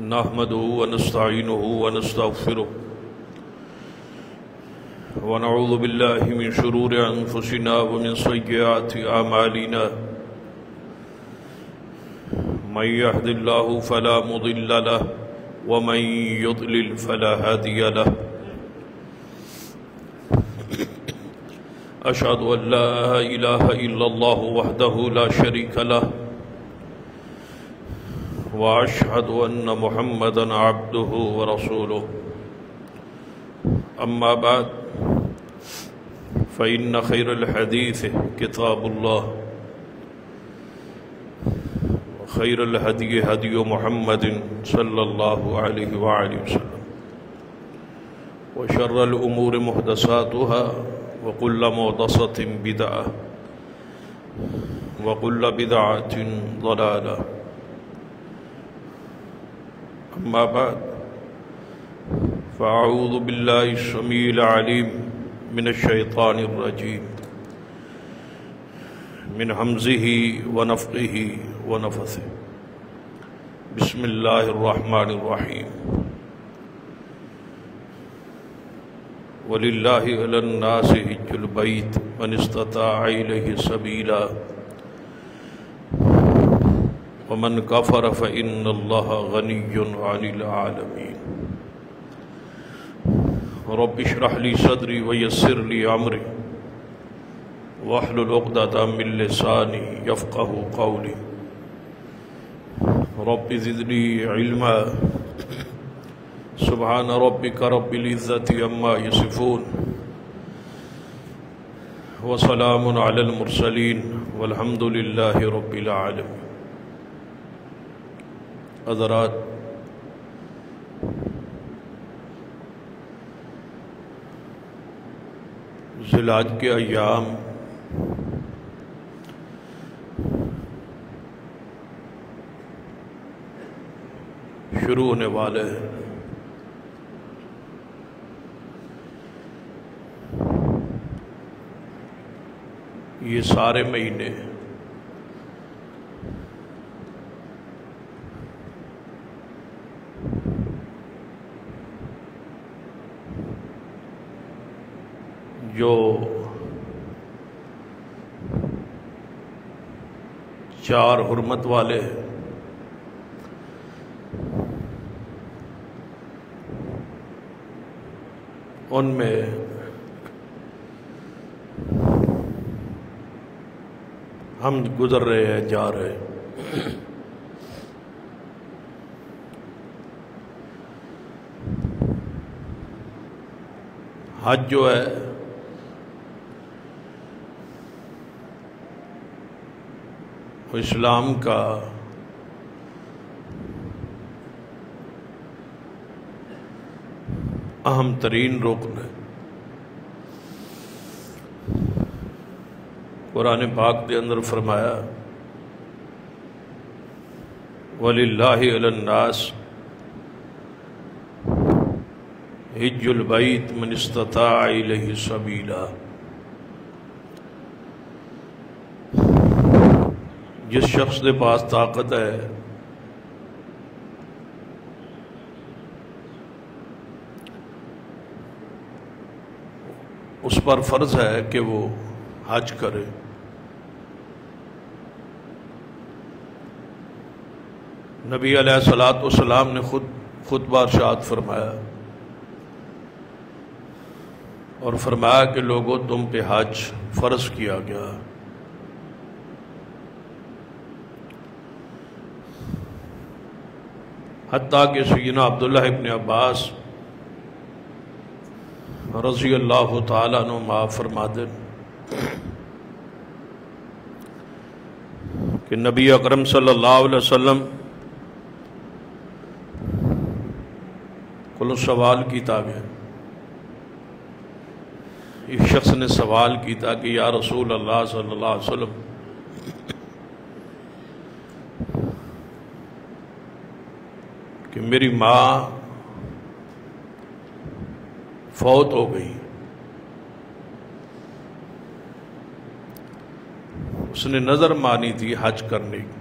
نحمده ونستعينه ونستغفره ونعوذ بالله من شرور أنفسنا ومن سيئات أعمالنا من يهد الله فلا مضل له ومن يضلل فلا هادي له أشهد أن لا إله إلا الله وحده لا شريك له وأشهد أن محمدًا عبده ورسوله أما بعد فإن خير الحديث كتاب الله وخير الهدي هدي محمد صلى الله عليه وآله وسلم وشر الأمور محدثاتها وكل محدثة بدعة وكل بدعة ضلالة أما بعد فأعوذ بالله السميع العليم من الشيطان الرجيم من همزه ونفخه ونفثه بسم الله الرحمن الرحيم وَلِلَّهِ عَلَى النَّاسِ حِجُّ الْبَيْتِ مَنِ اسْتَطَاعَ إِلَيْهِ سَبِيلًا وَمَنْ كَفَرَ فَإِنَّ اللَّهَ غَنِيٌّ عَنِ الْعَالَمِينَ رَبِّ اشْرَحْ لِي صَدْرِي وَيَسِّرْ لِي أَمْرِي وَاحْلُلْ عُقْدَةً مِّن لِّسَانِي يَفْقَهُوا قَوْلِي رَبِّ زِدْنِي عِلْمًا سبحان ربك رب العزة عما يصفون وسلام على المرسلين والحمد لله رب العالمين حضرات، ذی الحج کے ایام شروع ہونے والے ہیں۔ یہ سارے مہینے جو 4 حرمت والے ہیں، ان میں ہم گزر رہے ہیں، جا رہے ہیں۔ حج جو ہے وہ اسلام کا اہم ترین رکن ہے۔ قرآن پاک کے اندر فرمایا وَلِلَّهِ عَلَى النَّاسِ حِجُّ الْبَيْتِ مَنِ اسْتَطَاعَ إِلَيْهِ سَبِيلًا۔ جس شخص کے پاس طاقت ہے اس پر فرض ہے کہ وہ حج کرے۔ نبی علیہ السلام نے خطبہ ارشاد فرمایا اور فرمایا کہ لوگوں تم پہ حج فرض کیا گیا۔ حتیٰ کہ سیدنا عبداللہ ابن عباس رضی اللہ تعالیٰ عنہ فرماتے کہ نبی اکرم صلی اللہ علیہ وسلم کو سوال کیتا گیا، ایک شخص نے سوال کیتا کہ یا رسول اللہ صلی اللہ علیہ وسلم کہ میری ماں فوت ہو گئی، اس نے نظر مانی تھی حج کرنے کی،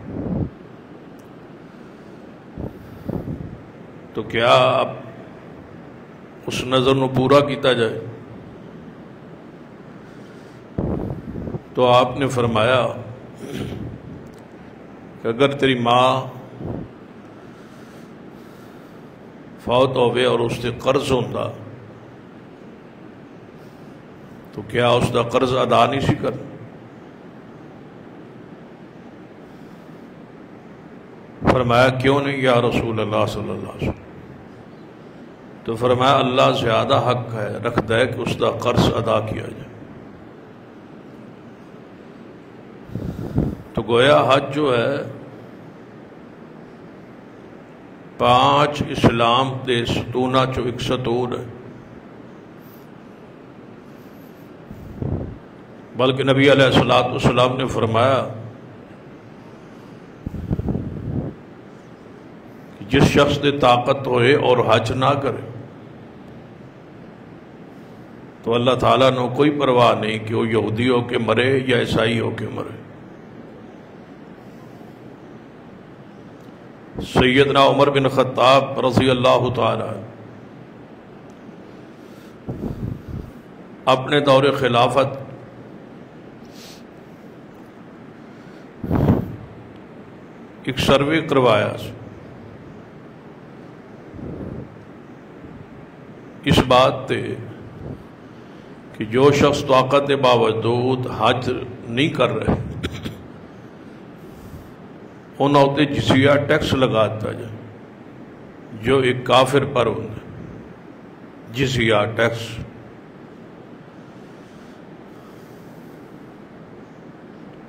تو کیا اب اس نظر نو پورا کیتا جائے؟ تو آپ نے فرمایا کہ اگر تیری ماں فوت ہوئے اور اس سے قرض ہوتا تو کیا اس کا قرض ادا نہیں سی کرنا؟ فرمایا کیوں نہیں یا رسول اللہ صلی اللہ علیہ وسلم؟ تو فرمایا اللہ زیادہ حق ہے رکھتا ہے کہ اس کا قرض ادا کیا جائے۔ تو گویا حج جو ہے 5 اسلام دے ستونہ چو ایک ستون ہے، بلکہ نبی علیہ السلام نے فرمایا کہ جس شخص نے طاقت ہوئے اور حج نہ کرے تو اللہ تعالیٰ نے کوئی پرواہ نہیں کہ وہ یہودی ہو کے مرے یا عیسائی ہو کے مرے۔ سیدنا عمر بن خطاب رضی اللہ تعالی اپنے دور خلافت ایک سروے کروایا اس بات تے کہ جو شخص طاقت باوجود حج نہیں کر رہے انہوں نے جزیہ ٹیکس لگاتا جائے جو ایک کافر پر ہوتا جزیہ ٹیکس۔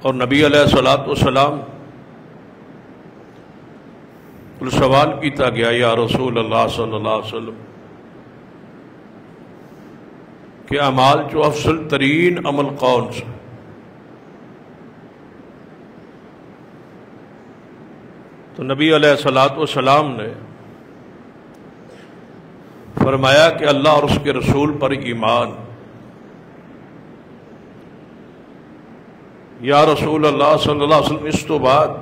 اور نبی علیہ السلام سوال کیتا گیا یا رسول اللہ صلی اللہ علیہ وسلم کہ اعمال جو افضل ترین عمل کون سا؟ تو نبی علیہ السلام نے فرمایا کہ اللہ اور اس کے رسول پر ایمان۔ یا رسول اللہ صلی اللہ علیہ وسلم اس تو بعد؟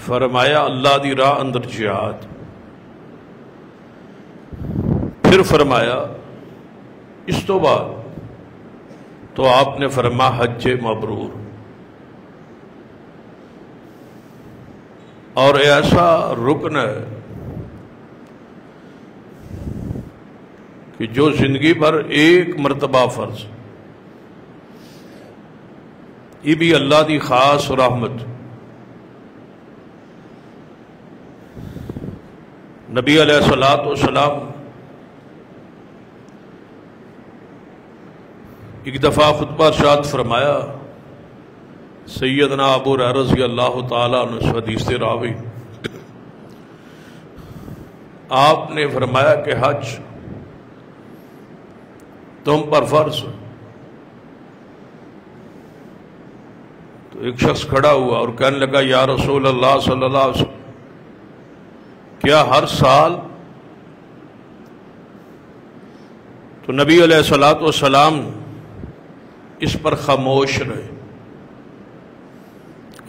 فرمایا اللہ دی راہ اندر جہاد۔ پھر فرمایا اس تو بعد؟ تو آپ نے فرمایا حج مبرور۔ اور ایسا رکن ہے کہ جو زندگی بھر ایک مرتبہ فرض، یہ بھی اللہ دی خاص رحمت۔ نبی علیہ السلام ایک دفعہ خطبہ ارشاد فرمایا، سیدنا ابو ہریرہ رضی اللہ تعالیٰ عنہ اس حدیث سے راوی، آپ نے فرمایا کہ حج تم پر فرض۔ تو ایک شخص کھڑا ہوا اور کہنے لگا یا رسول اللہ صلی اللہ علیہ وسلم کیا ہر سال؟ تو نبی علیہ السلام اس پر خاموش رہے۔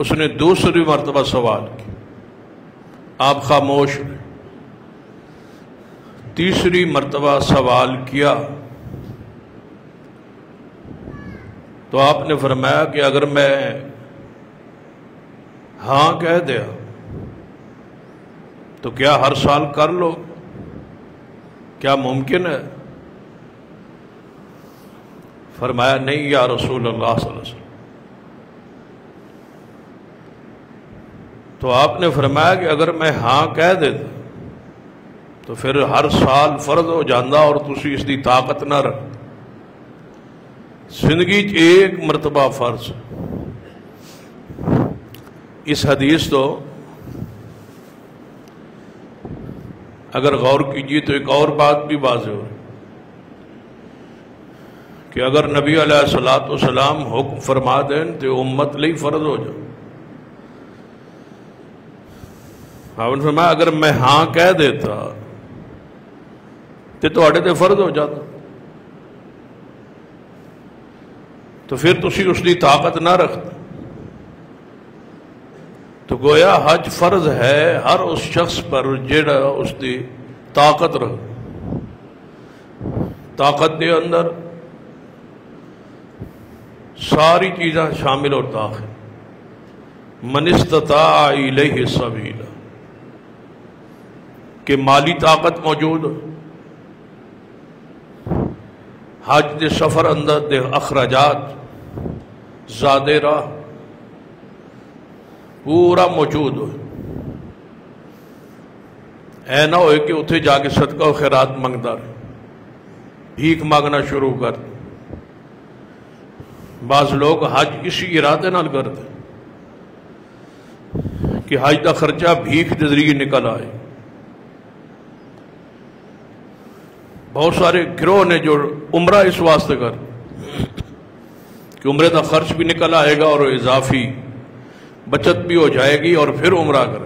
اس نے دوسری مرتبہ سوال کیا، آپ خاموش رہے۔ تیسری مرتبہ سوال کیا تو آپ نے فرمایا کہ اگر میں ہاں کہہ دیا تو کیا ہر سال کر لو؟ کیا ممکن ہے؟ فرمایا نہیں یا رسول اللہ صلی اللہ علیہ وسلم۔ تو آپ نے فرمایا کہ اگر میں ہاں کہہ دیتا تو پھر ہر سال فرض ہو جاندہ اور تسی اس دی طاقت نہ رکھ۔ زندگی ایک مرتبہ فرض۔ اس حدیث تو اگر غور کیجیے تو ایک اور بات بھی واضح ہو کہ اگر نبی علیہ السلام حکم فرما دیں تو امت لئی فرض ہو جائے۔ آپ نے فرمایا اگر میں ہاں کہہ دیتا تو تواڈے تے فرض ہو جاتا، تو پھر تسی اس دی طاقت نہ رکھتے۔ تو گویا حج فرض ہے ہر اس شخص پر جڑا اس دی طاقت رہے، طاقت دے اندر ساری چیزاں شامل اور داخل، من استطاع الیہ سبیلا، کہ مالی طاقت موجود ہو، حج دے سفر اندر دے اخراجات زیادہ راہ پورا موجود ہو، اے نہ ہوئے کہ اتھے جا کے صدقہ و خیرات منگتا رہے، بھیک مانگنا شروع کر دے۔ بعض لوگ حج اسی ارادے نال کرتے کہ حج دا خرچہ بھیک کے ذریعے نکل آئے۔ بہت سارے گروہ نے جو عمرہ اس واسطے کر کہ عمرے کا خرچ بھی نکل آئے گا اور اضافی بچت بھی ہو جائے گی اور پھر عمرہ کر۔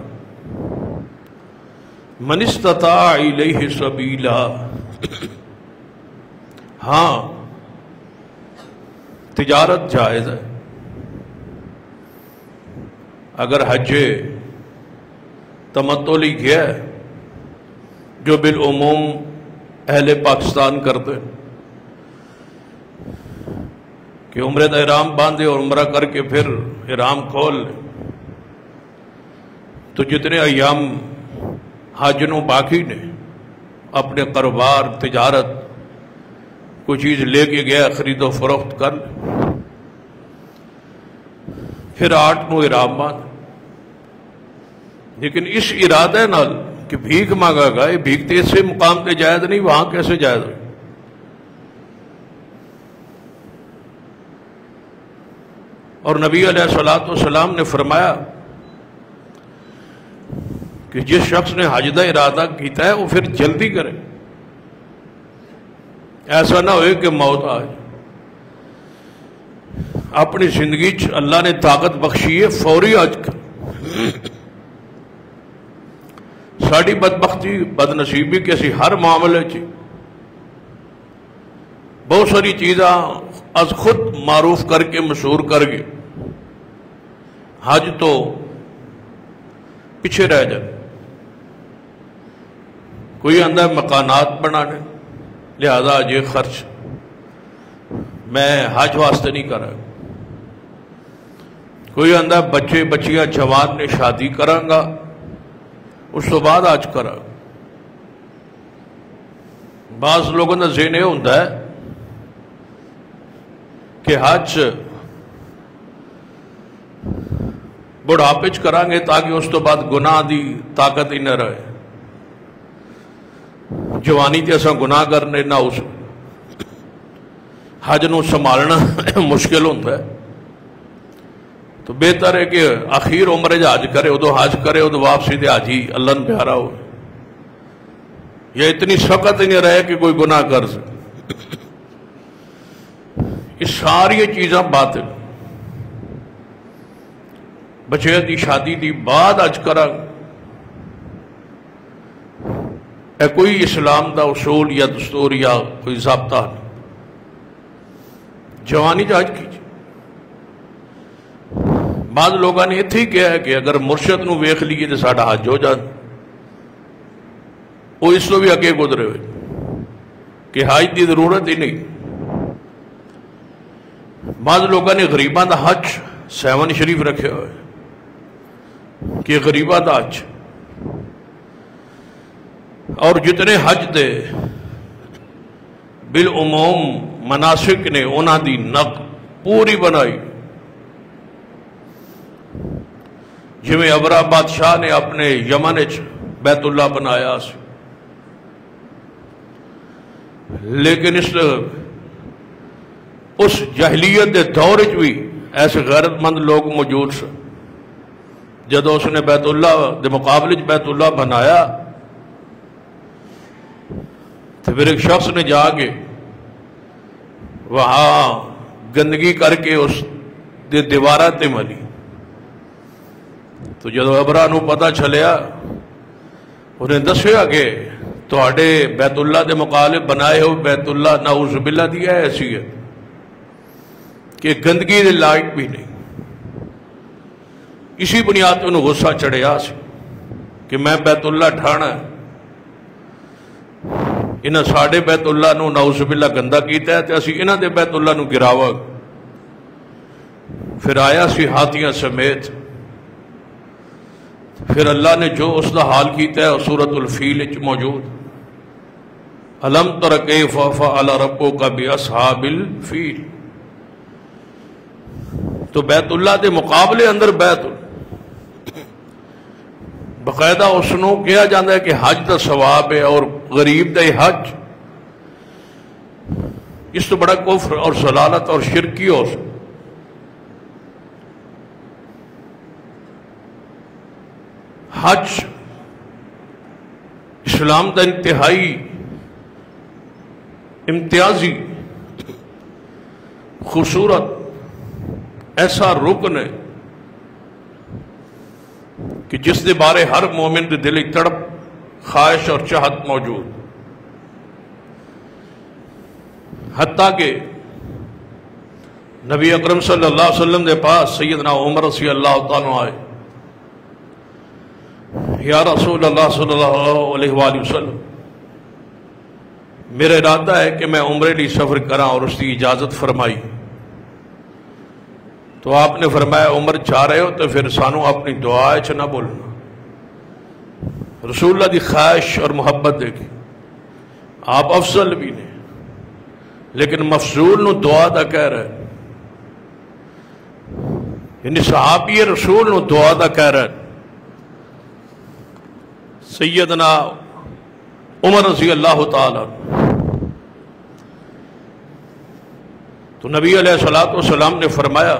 من استطاع الیہ سبیلا، ہاں تجارت جائز ہے، اگر حج تمتعی گیا ہے جو بالعموم اہل پاکستان کرتے کہ عمرے کا احرام باندھے اور عمرہ کر کے پھر احرام کھول لے، تو جتنے ایام حج نو باقی نے اپنے کاروبار تجارت کوئی چیز لے کے گیا خرید و فروخت کر لے، پھر 8 نو احرام باندھ۔ لیکن اس ارادے نال کہ بھیک مانگا گا، یہ بھیک تو اسے مقام پہ جائز نہیں، وہاں کیسے جائز ہوئی؟ اور نبی علیہ الصلوۃ والسلام نے فرمایا کہ جس شخص نے حج کا ارادہ کیتا ہے وہ پھر جلدی کرے، ایسا نہ ہوئے کہ موت آ جائے۔ اپنی زندگی اللہ نے طاقت بخشی ہے، فوری حج کر۔ ساری بدبختی بدنصیبی کہ اسی ہر معاملے بہت ساری چیزاں از خود معروف کر کے مشہور کر گئے، حج تو پیچھے رہ جائے۔ کوئی اندر مکانات بنانے، لہذا یہ خرچ میں حج واسطے نہیں کر رہا۔ کوئی اندر بچے بچیاں جوان نے شادی کروں گا، اس تو بعد حج کرا۔ بعض لوگوں کا ذہن یہ ہوتا ہے کہ حج بڑھاپے چ کریں گے تاکہ اس تو بعد گناہ دی طاقت ہی نہ رہے، جوانی تے اساں گناہ کرنے نہ اس حج نو سنبھالنا مشکل ہوتا ہے۔ تو بہتر ہے کہ آخر عمرے حج کرے، ادو حج کرے، ادو واپسی دے حج ہی اللہ نے پیارا ہو، یا اتنی سخت ہی نہیں رہے کہ کوئی گناہ کر سکے۔ یہ ساری چیزاں باطل، بچے دی شادی دی بعد حج کرا، اے کوئی اسلام دا اصول یا دستور یا کوئی ضابطہ نہیں۔ جوانی حج کیجیے۔ بعض لوگوں نے اتنے ہی کہا ہے کہ اگر مرشد نو ویخ لیے تو ساڈا حج ہو جائے، وہ اس کو بھی اگے گزرے ہوئے کہ حج کی ضرورت ہی نہیں۔ بعض لوگوں نے غریباں دا حج 7 شریف رکھے ہوئے کہ غریباں دا حج، اور جتنے حج دے بالعموم مناسک نے انہاں دی نقل پوری بنائی، جویں ابرا بادشاہ نے اپنے یمن بیت اللہ بنایا سی، لیکن اس جاہلیت دے دور بھی ایسے غیرت مند لوگ موجود سن، جدو اس نے بیت اللہ دے مقابلے بیت اللہ بنایا تو پھر ایک شخص نے جا کے وہاں گندگی کر کے اس دے دیوارہ تے ملی، تو جدو ابرا نو پتہ چلیا انہیں دسیا کہ تواڈے بیت اللہ دے مقابلے بنائے ہو بیت اللہ نعوذ باللہ دی ایسی ہے کہ گندگی دے لائق بھی نہیں۔ اسی بنیاد پہ انہوں غصہ چڑھیا سی کہ میں بیت اللہ ٹھانا ہے، انہاں ساڑے بیت اللہ نو نعوذ باللہ گندہ کیتا ہے تے اسی انہاں دے بیت اللہ نو گراوا۔ پھر آیا سی ہاتھیاں سمیت، پھر اللہ نے جو اس دا حال کیتا ہے سورۃ الفیل وچ موجود، الم تر کیف فعل ربک باصحاب الفیل۔ تو بیت اللہ دے مقابلے اندر بیت باقاعدہ اس نو کہا جاتا ہے کہ حج دا ثواب ہے، اور غریب دا حج اس تو بڑا کفر اور ضلالت اور شرکی ہو سکتا۔ حج اسلام دا انتہائی امتیازی خوبصورت ایسا رکن ہے کہ جس دے بارے ہر مومن دے دل تڑپ، خواہش اور چاہت موجود، حتیٰ کہ نبی اکرم صلی اللہ علیہ وسلم دے پاس سیدنا عمر رضی اللہ تعالیٰ عنہ آئے، یا رسول اللہ صلی اللہ علیہ وآلہ وسلم، میرا ارادہ ہے کہ میں عمرے لی سفر کراں اور اس کی اجازت فرمائی۔ تو آپ نے فرمایا عمر چاہ رہے ہو تو پھر سانو اپنی دعا چ نہ بولنا۔ رسول اللہ دی خواہش اور محبت دیکھی، آپ افضل بھی نے لیکن مفضول نو دعا دا کہہ رہے، یعنی صحابی رسول نو دعا دا کہہ رہے۔ سیدنا عمر رضی اللہ تعالی، تو نبی علیہ السلام نے فرمایا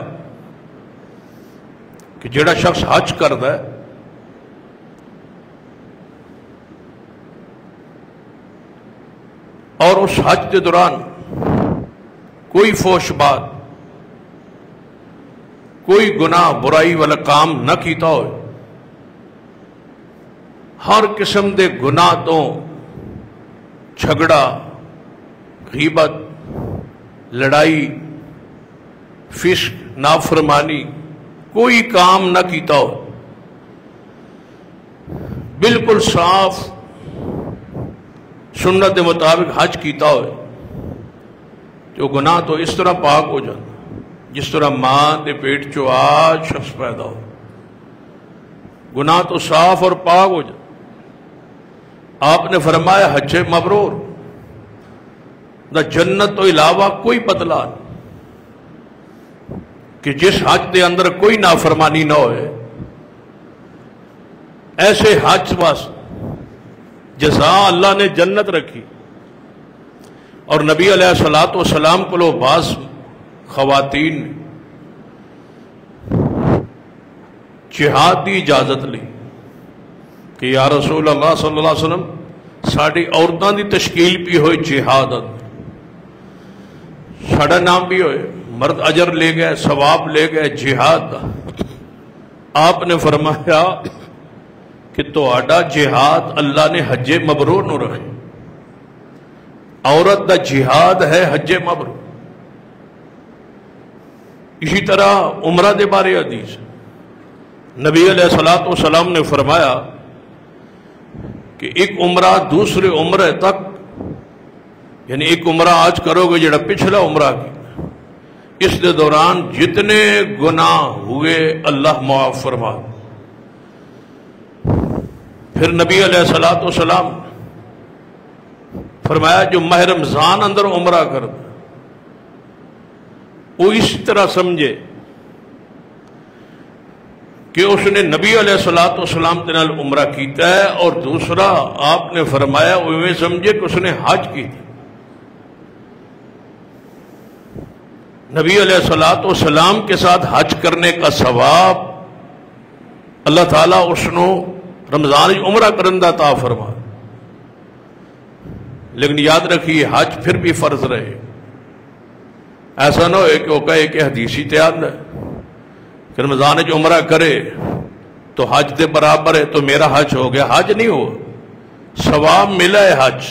کہ جڑا شخص حج کرتا ہے اور اس حج کے دوران کوئی فوش بات، کوئی گناہ برائی والا کام نہ کیتا ہو، ہر قسم دے گناہ تو جھگڑا، غیبت، لڑائی، فسق، نافرمانی کوئی کام نہ کیتا ہو، بالکل صاف سنت مطابق حج کیتا ہو، جو گناہ تو اس طرح پاک ہو جاتا جس طرح ماں دے پیٹ چو آج شخص پیدا ہو، گناہ تو صاف اور پاک ہو جاتا۔ آپ نے فرمایا حج مبرور دا جنت تو علاوہ کوئی بدلہ نہیں، کہ جس حج دے اندر کوئی نافرمانی نہ ہوئے، ایسے حج واسطے جزا اللہ نے جنت رکھی۔ اور نبی علیہ السلام کو بعض خواتین جہاد دی اجازت لی کہ یا رسول اللہ صلی اللہ علیہ وسلم ساڑی عورتوں دی تشکیل بھی ہوئی جہاد، ساڑا نام بھی ہوئے، مرد اجر لے گئے، ثواب لے گئے جہاد۔ آپ نے فرمایا کہ تو آڈا جہاد اللہ نے حج مبرور نو رکھے، عورت دا جہاد ہے حج مبرور۔ اسی طرح عمرہ دے بارے حدیث نبی علیہ السلام نے فرمایا کہ ایک عمرہ دوسرے عمرے تک، یعنی ایک عمرہ آج کرو گے جڑا پچھلا عمرہ کی، اس دے دوران جتنے گناہ ہوئے اللہ معاف فرما۔ پھر نبی علیہ السلام فرمایا جو ماہ رمضان اندر عمرہ کرتا وہ اس طرح سمجھے کہ اس نے نبی علیہ السلام کے نال عمرہ کیتا ہے، اور دوسرا آپ نے فرمایا وہ میں سمجھے کہ اس نے حج کی تھی۔ نبی علیہ السلام کے ساتھ حج کرنے کا ثواب اللہ تعالیٰ اس نو رمضان عمرہ کرندہ عطا فرما۔ لیکن یاد رکھیے حج پھر بھی فرض رہے، ایسا نہ ہوئے کہ وہ کہے کہ حدیثی تیار ہے کہ رمضان عمرہ کرے تو حج دے برابر ہے تو میرا حج ہو گیا۔ حج نہیں ہو، ثواب ملا ہے حج،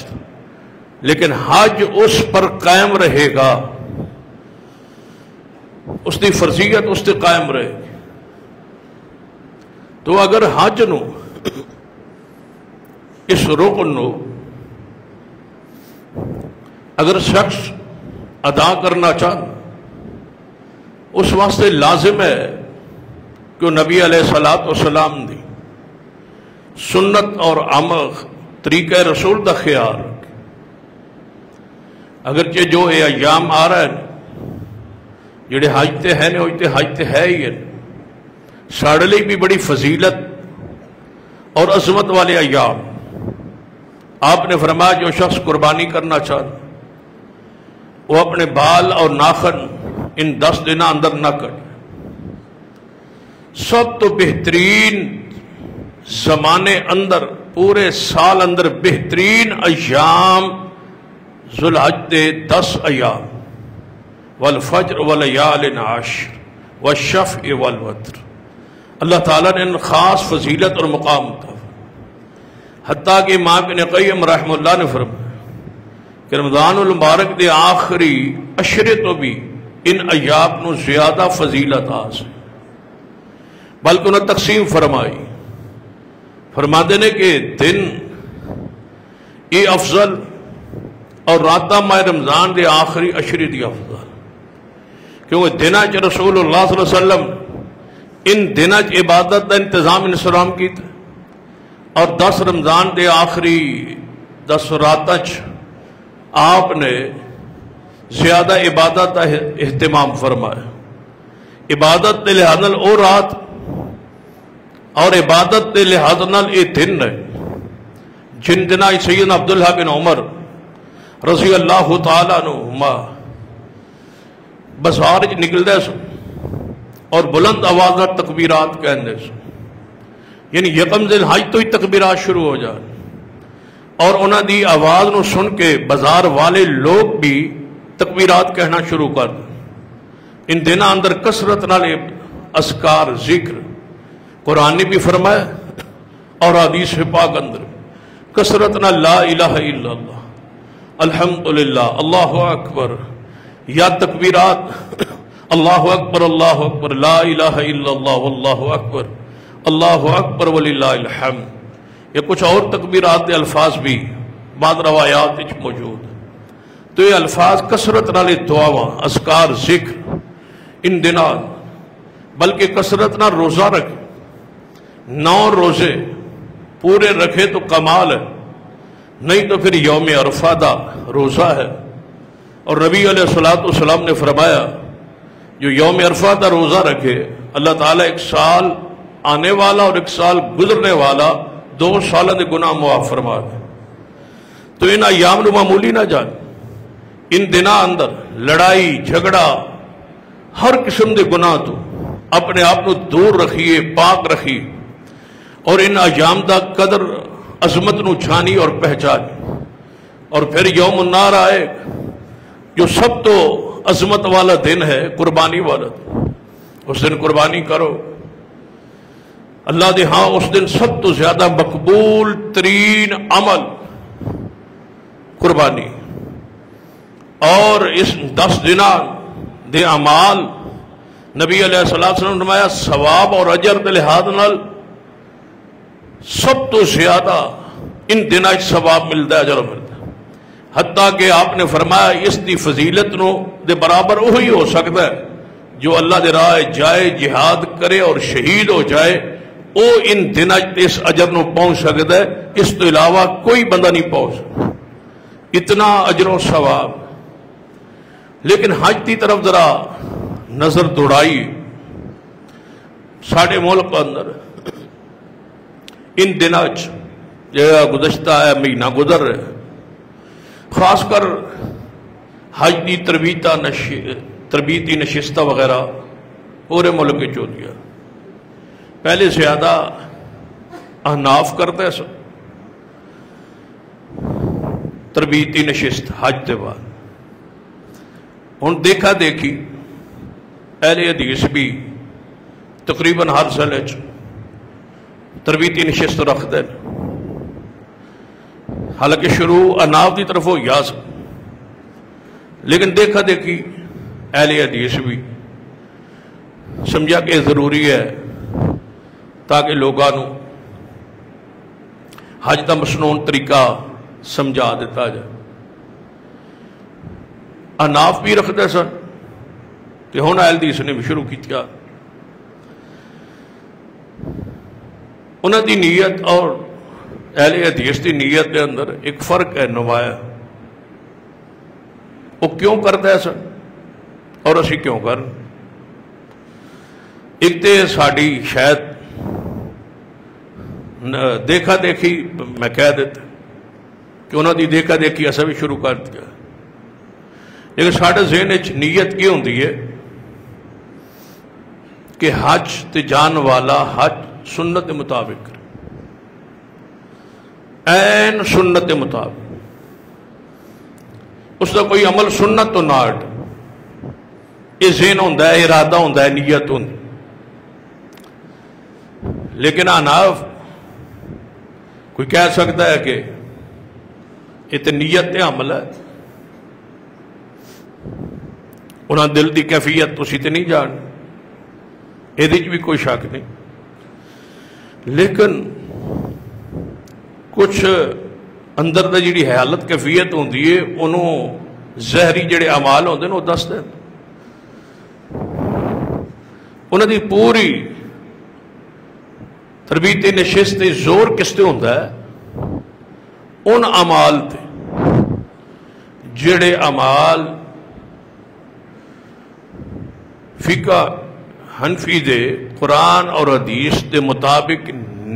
لیکن حج اس پر قائم رہے گا، اس کی فرضیت اس سے قائم رہے گی۔ تو اگر حج نو اس رکن نو اگر شخص ادا کرنا چاہ اس واسطے لازم ہے کہ نبی علیہ الصلوۃ والسلام دی سنت اور عمل طریقہ رسول دا خیال رکھے. اگرچہ جو یہ ایام آ رہا ہے جڑے حج تے ہیں وہ تے حج تے ہے ہی ہے، ساڑے لئی بھی بڑی فضیلت اور عظمت والے ایام. آپ نے فرمایا جو شخص قربانی کرنا چاہتا وہ اپنے بال اور ناخن ان 10 دنوں اندر نہ کٹ. سب تو بہترین زمانے اندر پورے سال اندر بہترین ایام ذوالحج دے 10 ایام، والفجر ولیال عشر والشفع والوتر. اللہ تعالیٰ نے ان خاص فضیلت اور مقام تھا، حتیٰ کہ امام ابن قیم رحمہ اللہ نے فرمایا کہ رمضان المبارک دے آخری عشرے تو بھی ان ایام نو زیادہ فضیلت آس، بلکہ انہیں تقسیم فرمائی. فرما دینے کہ دن یہ افضل اور راتہ ماہ رمضان دے آخری عشرے دی افضل، کیونکہ دنہ چ رسول اللہ صلی اللہ علیہ وسلم ان دنہ چ عبادت دا انتظام انسلام کیتا، اور 10 رمضان دے آخری 10 راتہ چ آپ نے زیادہ عبادت کا اہتمام فرمایا. عبادت دے لحاظ نال او رات اور عبادت دے لحاظ نال اے دن ہے جن دنہ سیدنا عبداللہ بن عمر رضی اللہ تعالیٰ عنہما بازار چ نکلدے سن اور بلند آواز نال تکبیرات کہندے سن، یعنی یکم ذی الحج تو ہی تکبیرات شروع ہو جان، اور انہاں دی آواز نو سن کے بازار والے لوگ بھی تکبیرات کہنا شروع کر دیں. ان دنوں اندر کثرت نال اذکار ذکر قرآن نے بھی فرمایا اور حدیث پاک اندر کثرت نال لا الہ الا اللہ الحمدللہ اللہ اکبر یا تکبیرات اللہ اکبر لا الہ الا اللہ واللہ اکبر وللہ الحمد. یا کچھ اور تکبیرات دے الفاظ بھی بعض روایات وچ موجود. تو یہ الفاظ کثرت نال دعاواں اذکار ذکر ان دنوں، بلکہ کثرت نال روزہ رکھے. 9 روزے پورے رکھے تو کمال ہے، نہیں تو پھر یوم عرفہ دا روزہ ہے. اور نبی علیہ الصلوۃ والسلام نے فرمایا جو یوم عرفہ دا روزہ رکھے اللہ تعالیٰ 1 سال آنے والا اور 1 سال گزرنے والا 2 سالوں دے گناہ معاف فرما دے. تو ان ایام نو معمولی نہ جان. ان دنوں اندر لڑائی جھگڑا ہر قسم دے گناہ تو اپنے آپ کو دور رکھیے، پاک رکھیے، اور ان ایام دا قدر عظمت نو چھانی اور پہچانی. اور پھر یوم النار آئے جو سب تو عظمت والا دن ہے، قربانی والا. اس دن قربانی کرو. اللہ دے ہاں اس دن سب تو زیادہ مقبول ترین عمل قربانی. اور اس 10 دنوں دے اعمال نبی علیہ السلام نے فرمایا ثواب اور اجر دے لحاظ نال سب تو زیادہ ان دنوں ثواب ملتا ہے، اجر ملتا ہے. حتیٰ کہ آپ نے فرمایا اس دی فضیلت نو دے برابر وہی ہو سکتا ہے جو اللہ دے راہ جائے، جہاد کرے اور شہید ہو جائے، وہ ان دنوں اس اجر نو پہنچ سکتا ہے. اس تو علاوہ کوئی بندہ نہیں پہنچ سکتا. اتنا اجر و ثواب. لیکن حج کی طرف ذرا نظر دوڑائی. ساڑھے ملک اندر ان دنوں جو گزشتہ ہے مہینہ گزر رہے، خاص کر حج کی تربیتی نشستہ وغیرہ پورے ملک کے چو دیا. پہلے زیادہ احناف کرتے سو تربیتی نشست حج کے بعد. ہن دیکھا دیکھی اہل حدیث بھی تقریباً ہر ضلع تربیتی نشست رکھتے ہیں. حالانکہ شروع احناف کی طرف ہو یا لیکن دیکھا دیکھی اہل حدیث بھی سمجھا کہ ضروری ہے تاکہ لوگوں حج کا مسنون طریقہ سمجھا دیتا جائے۔ اناف بھی رکھتے سن تو ہن اہل حدیث نے بھی شروع کیا۔ انہوں دی نیت اور اہل حدیث دی نیت کے اندر ایک فرق ہے نمایاں۔ وہ کیوں کرتے سن اور اسی کیوں کرن؟ ایک تو ساری شاید دیکھا دیکھی میں کہہ دیتا کہ انہوں دی دیکھا دیکھی ایسا بھی شروع کر دیا، لیکن سارے ذہن نیت کی ہوتی ہے کہ حج تے جان والا حج سنت کے مطابق کرے، این سنت کے مطابق، اس کا کوئی عمل سنت تو نہ ہٹ، یہ ذہن ہوتا ہے، ارادہ ہوتا ہے، نیت ہوتی۔ لیکن اناف کوئی کہہ سکتا ہے کہ یہ تو نیت تے عمل ہے، انہاں دل دی کیفیت تسی تے نہیں جان، یہ بھی کوئی شک نہیں، لیکن کچھ اندر دا جڑی حالت کیفیت ہوندی ہے انہوں زہری جڑے اعمال ہوندے ہیں وہ دس دیں۔ انہوں دی پوری تربیت نشست زور کس تے ہوندا ہے؟ ان اعمال تے جڑے اعمال فقہ حنفی دے قرآن اور حدیث دے مطابق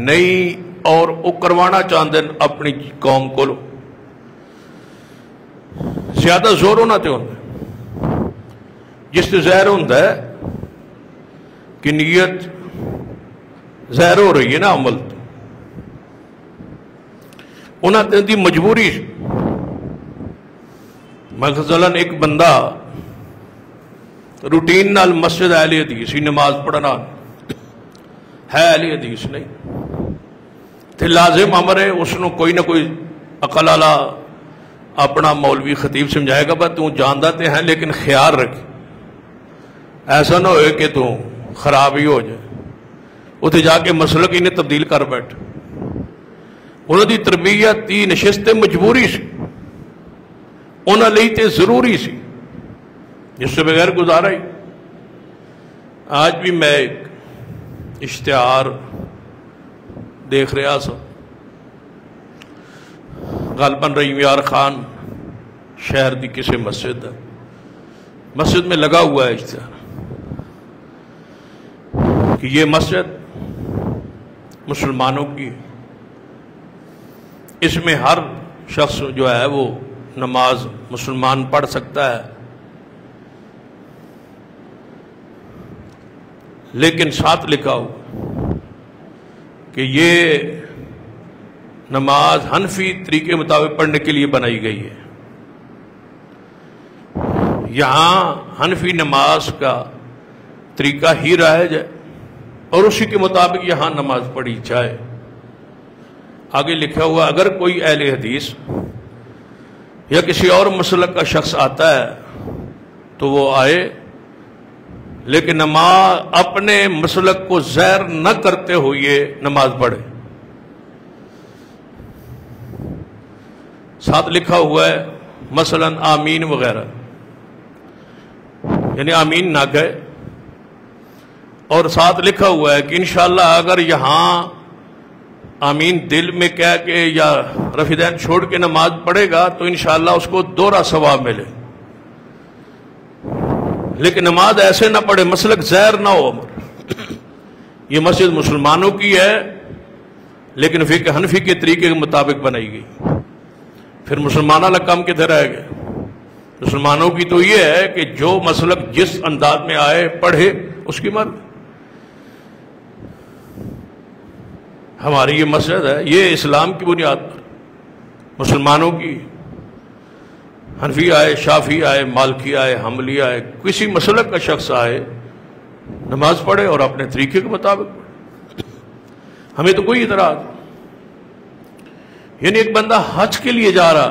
نہیں اور وہ کروانا چاہتے ہیں اپنی قوم کو، زیادہ زور ہونا تے ہوتا ہے، جس تے ظاہر ہوتا ہے کہ نیت ظاہر ہو رہی ہے نا عمل، انہاں تے دی مجبوری۔ مثلاً ایک بندہ روٹین نال مسجد اہل حدیث ہی نماز پڑھنا ہے، اہل حدیث نہیں، تو لازم امر ہے اس نو کوئی نہ کوئی عقل والا اپنا مولوی خطیب سمجھائے گا، بس تو جاندا تے ہیں لیکن خیال رکھ، ایسا نہ ہوئے کہ تو خراب ہی ہو جائے، اتنے جا کے مسلک انہیں تبدیل کر بیٹھ۔ انہوں دی تربیت دی نشست مجبوری سی، انہوں لئی تے ضروری سی، جس سے بغیر گزارا ہی۔ آج بھی میں ایک اشتہار دیکھ رہا سا، غالباً رحیم یار خان شہر دی کسی مسجد ہے، مسجد میں لگا ہوا ہے اشتہار کہ یہ مسجد مسلمانوں کی ہے، اس میں ہر شخص جو ہے وہ نماز مسلمان پڑھ سکتا ہے، لیکن ساتھ لکھا ہو کہ یہ نماز حنفی طریقے مطابق پڑھنے کے لیے بنائی گئی ہے، یہاں حنفی نماز کا طریقہ ہی رائج ہے اور اسی کے مطابق یہاں نماز پڑھی جائے۔ آگے لکھا ہوا اگر کوئی اہل حدیث یا کسی اور مسلک کا شخص آتا ہے تو وہ آئے، لیکن نماز اپنے مسلک کو زیر نہ کرتے ہوئے نماز پڑھے۔ ساتھ لکھا ہوا ہے مثلا آمین وغیرہ، یعنی آمین نہ کہے، اور ساتھ لکھا ہوا ہے کہ انشاءاللہ اگر یہاں آمین دل میں کہہ کے یا رفیدین چھوڑ کے نماز پڑھے گا تو انشاءاللہ اس کو دوہرا ثواب ملے، لیکن نماز ایسے نہ پڑھے، مسلک زہر نہ ہو۔ یہ مسجد مسلمانوں کی ہے لیکن فقہ حنفی کے طریقے کے مطابق بنائی گئی، پھر مسلمانوں کا کام کدھر رہ گیا؟ مسلمانوں کی تو یہ ہے کہ جو مسلک جس انداز میں آئے پڑھے اس کی مرضی۔ ہماری یہ مسجد ہے، یہ اسلام کی بنیاد پر مسلمانوں کی، حنفی آئے، شافی آئے، مالکی آئے، حنبلی آئے، کسی مسلک کا شخص آئے نماز پڑھے اور اپنے طریقے کے مطابق پڑھے، ہمیں تو کوئی اعتراض۔ یعنی ایک بندہ حج کے لیے جا رہا،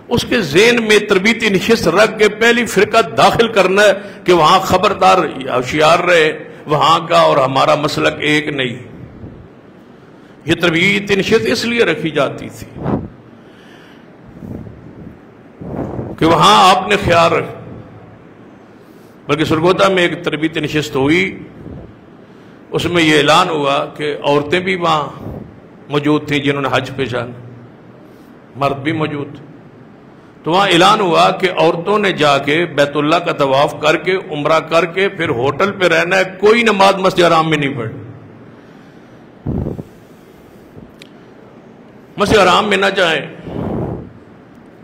اس کے ذہن میں تربیتی نشست رکھ کے پہلی فرقہ داخل کرنا ہے کہ وہاں خبردار ہوشیار رہے، وہاں کا اور ہمارا مسلک ایک نہیں۔ یہ تربیتی نشست اس لیے رکھی جاتی تھی کہ وہاں آپ نے خیال رکھا. بلکہ سرگودا میں ایک تربیتی نشست ہوئی، اس میں یہ اعلان ہوا کہ عورتیں بھی وہاں موجود تھیں جنہوں نے حج پہ جانا، مرد بھی موجود تھے. تو وہاں اعلان ہوا کہ عورتوں نے جا کے بیت اللہ کا طواف کر کے عمرہ کر کے پھر ہوٹل پہ رہنا ہے، کوئی نماز مسجد حرام میں نہیں پڑھنی. مسجد حرام میں نہ جائیں،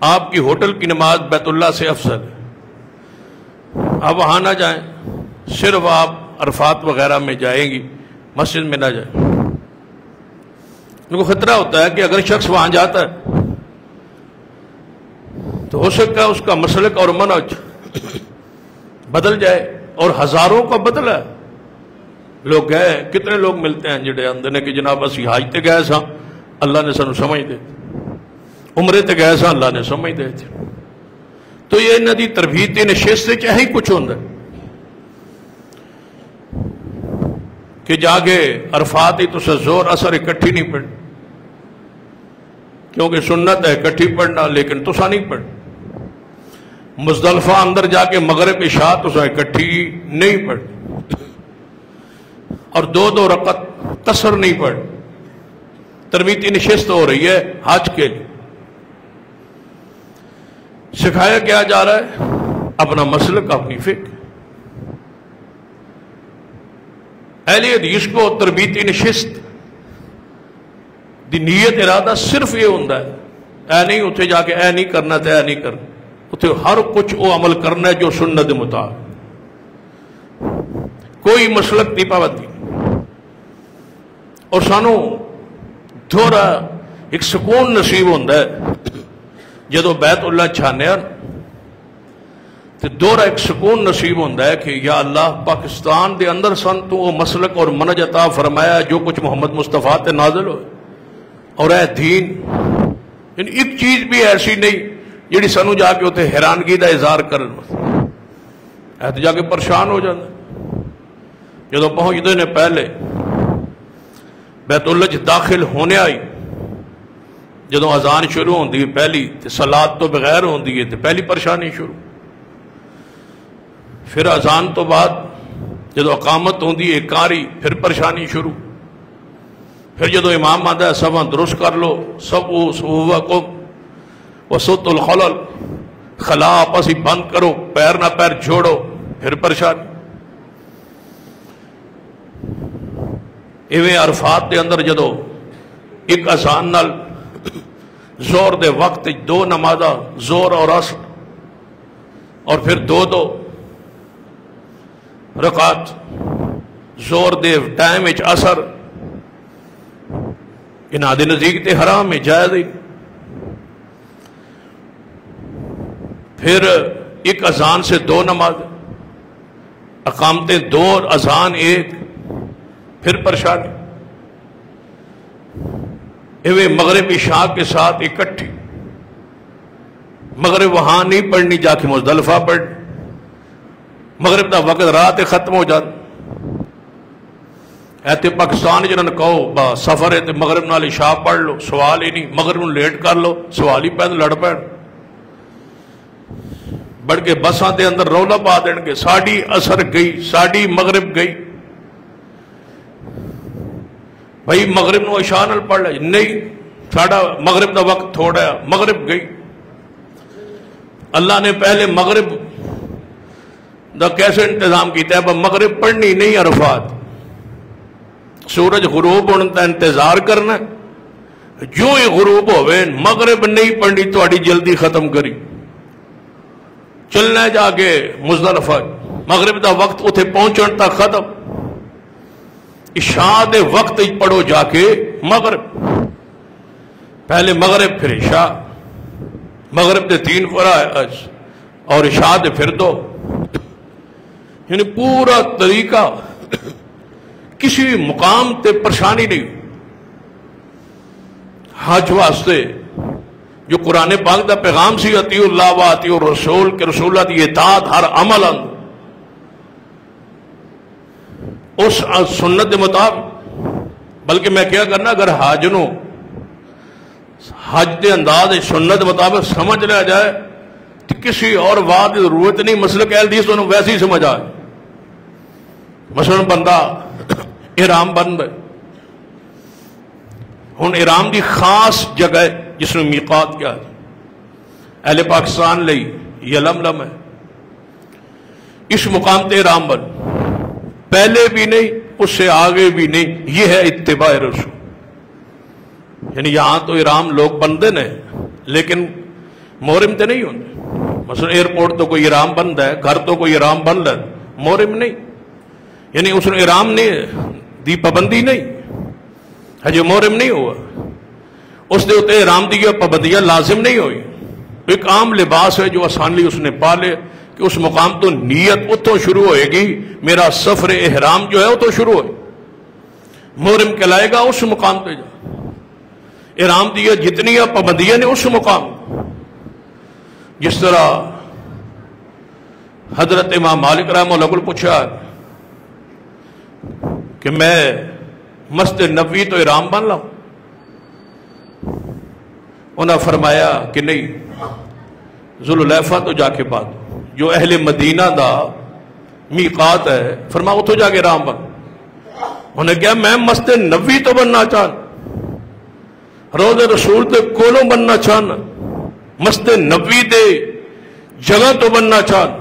آپ کی ہوٹل کی نماز بیت اللہ سے افضل ہے. آپ وہاں نہ جائیں، صرف آپ عرفات وغیرہ میں جائیں گی، مسجد میں نہ جائیں. ان کو خطرہ ہوتا ہے کہ اگر شخص وہاں جاتا ہے تو ہو سکتا ہے اس کا مسلک اور منہج بدل جائے، اور ہزاروں کا بدلا ہے. لوگ گئے، کتنے لوگ ملتے ہیں جڑے اندر نے کہ جناب اسی حج تے گئے سا، اللہ نے سانو سمجھ دے، عمرے تے گئے سا، اللہ نے سمجھ دے. تو یہ انہاں دی تربیتی نشست وچ ہی کچھ ہوندا کہ جا کے عرفات ہی تساں زور اثر اکٹھی نہیں پڑھ، کیونکہ سنت ہے اکٹھی پڑھنا، لیکن تساں نہیں پڑھ. مزدلفہ اندر جا کے مغرب عشاء تساں اکٹھی نہیں پڑھ، اور دو دو رکعت قصر نہیں پڑھ. تربیتی نشست ہو رہی ہے حج کے لیے. سکھایا کیا جا رہا ہے؟ اپنا مسلک، اپنی فکر. اہل حدیث کو تربیتی نشست دی نیت ارادہ صرف یہ ہوتا ہے، اے نہیں اتنے جا کے اے نہیں کرنا تے اے نہیں کرنا، اتنے ہر کچھ وہ عمل کرنا ہے جو سنت مطابق، کوئی مسلک کی پابندی. اور سانو تھوڑا ایک سکون نصیب ہوتا ہے جدو بیت اللہ چھانے تو دورہ ایک سکون نصیب ہوتا ہے کہ یا اللہ پاکستان دے اندر سن تو وہ مسلک اور منہج عطا فرمایا جو کچھ محمد مصطفیٰ تے نازل ہوئے. اور اے دین، یعنی ایک چیز بھی ایسی نہیں جیڑی سانو جا کے اتنے حیرانگی دا اظہار کرن، اے تو جا کے پریشان ہو جاتا. جدو پہنچتے نے پہلے بیت اللہ داخل ہونے آئی، جدو اذان شروع ہوندی ہے پہلی تے صلاۃ تو بغیر ہوندی ہے تے پہلی پریشانی شروع. پھر اذان تو بعد جدو اقامت ہوندی ہے کاری، پھر پریشانی شروع. پھر جدو امام آتا ہے سباں درست کر لو، سب صفوفکم وسط الخلل، خلا آپس ہی بند کرو، پیر نہ پیر جوڑو، پھر پریشانی. ایویں عرفات دے اندر جدو ایک اذان نال زور دے وقت دو نمازاں زور اور عصر، اور پھر دو دو رکعت زور دے ٹائم وچ عصر، انہاں دے نزدیک تے حرام ہے، جائز ہی. پھر ایک اذان سے دو نماز، اقامتیں دو اور اذان ایک، پھر پریشانی. ایویں مغرب عشاء کے ساتھ اکٹھی، مغرب وہاں نہیں پڑھنی، جا کے مزدلفہ پڑھ، مغرب دا وقت رات ختم ہو جاتا. ایتے پاکستان جنہوں نے کہو با سفر ہے تے مغرب نال عشاء پڑھ لو، سوال ہی نہیں. مغرب نو لیٹ کر لو، سوال ہی پہ لڑ پڑ. بڑھ کے بساں دے اندر رولا پا دین گے، ساڑی اثر گئی، ساڑی مغرب گئی. بھائی مغرب نو عشاء نال پڑھ لے، نہیں ساڑا مغرب دا وقت تھوڑا ہے، مغرب گئی. اللہ نے پہلے مغرب دا کیسے انتظام کیتا ہے؟ مغرب پڑھنی نہیں عرفات، سورج غروب ہونے کا انتظار کرنا، جو ہی غروب ہوئے مغرب نہیں پڑھنی، تہاڈی جلدی ختم کری. چلنا جا کے مزدلفہ، مغرب دا وقت اتنے پہنچن تک ختم. عشاء دے وقت پڑھو جا کے مغرب، پہلے مغرب پھر عشاء، مغرب دے 3 فرائض اور عشاء دے پھر 2. یعنی پورا طریقہ، کسی بھی مقام تے پریشانی نہیں. حج واسطے جو قرآن پاک دا پیغام سی اطیع اللہ و اطیع الرسول کہ رسولہ دی اطاعت ہر عمل اندر، اس سنت دے مطابق بلکہ میں کیا کرنا، اگر حج نو حج کے انداز سنت مطابق سمجھ لیا جائے تو کسی اور بات کی ضرورت نہیں، مسلک اہل حدیث تو ویسے ہی سمجھ آئے۔ مثلا بندہ احرام بند ہے، ہن احرام دی خاص جگہ ہے جس میں میقات کیا ہے، اہل پاکستان لئی یلملم ہے، اس مقام تے احرام بند، پہلے بھی نہیں اس سے آگے بھی نہیں، یہ ہے اتباع رسول۔ یعنی یہاں تو احرام لوگ بندے نے لیکن محرم تے نہیں ہوتے، مثلا ایئرپورٹ تو کوئی احرام بند ہے، گھر تو کوئی احرام بند ہے، محرم نہیں، یعنی اس نے احرام نہیں دی پابندی نہیں ہے، جو محرم نہیں ہوا اس نے اتنے احرام دی پابندیاں لازم نہیں ہوئی، ایک عام لباس ہے جو آسانی اس نے پا لے کہ اس مقام تو نیت اتوں شروع ہوئے گی، میرا سفر احرام جو ہے اتوں شروع ہوئے، محرم کہلائے گا اس مقام پہ جا، احرام دی جتنی پابندیاں نے اس مقام، جس طرح حضرت امام مالک رحمہ اللہ کو پوچھا کہ میں مسجد نبوی تو احرام بن لاؤں، انہوں نے فرمایا کہ نہیں، ذوالحلیفہ تو جا کے بعد جو اہل مدینہ دا میقات ہے، فرمایا اتو جا کے احرام بن، انہوں نے کہا میں مسجد نبوی تو بننا چاہنا، روض رسول تے کولوں بننا چاہنا، مسجد نبوی دے جگہ تو بننا چاہنا،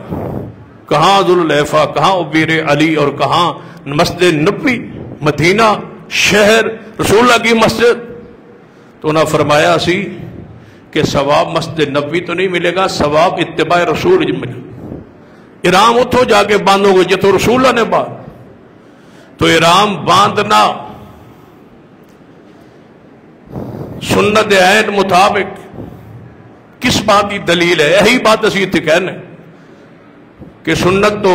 کہاں ذوالحلیفہ، کہاں عبیر علی اور کہاں مسجد نبوی، مدینہ شہر رسول اللہ کی مسجد، تو انہوں نے فرمایا سی کہ ثواب مسجد نبوی تو نہیں ملے گا، ثواب اتباع رسول ملے، احرام اتھو جا کے باندھو گے جتوں رسول اللہ نے باندھ، تو احرام باندھنا سنت عین مطابق کس بات کی دلیل ہے؟ یہی بات اسی اتنے کہنا کہ سنت تو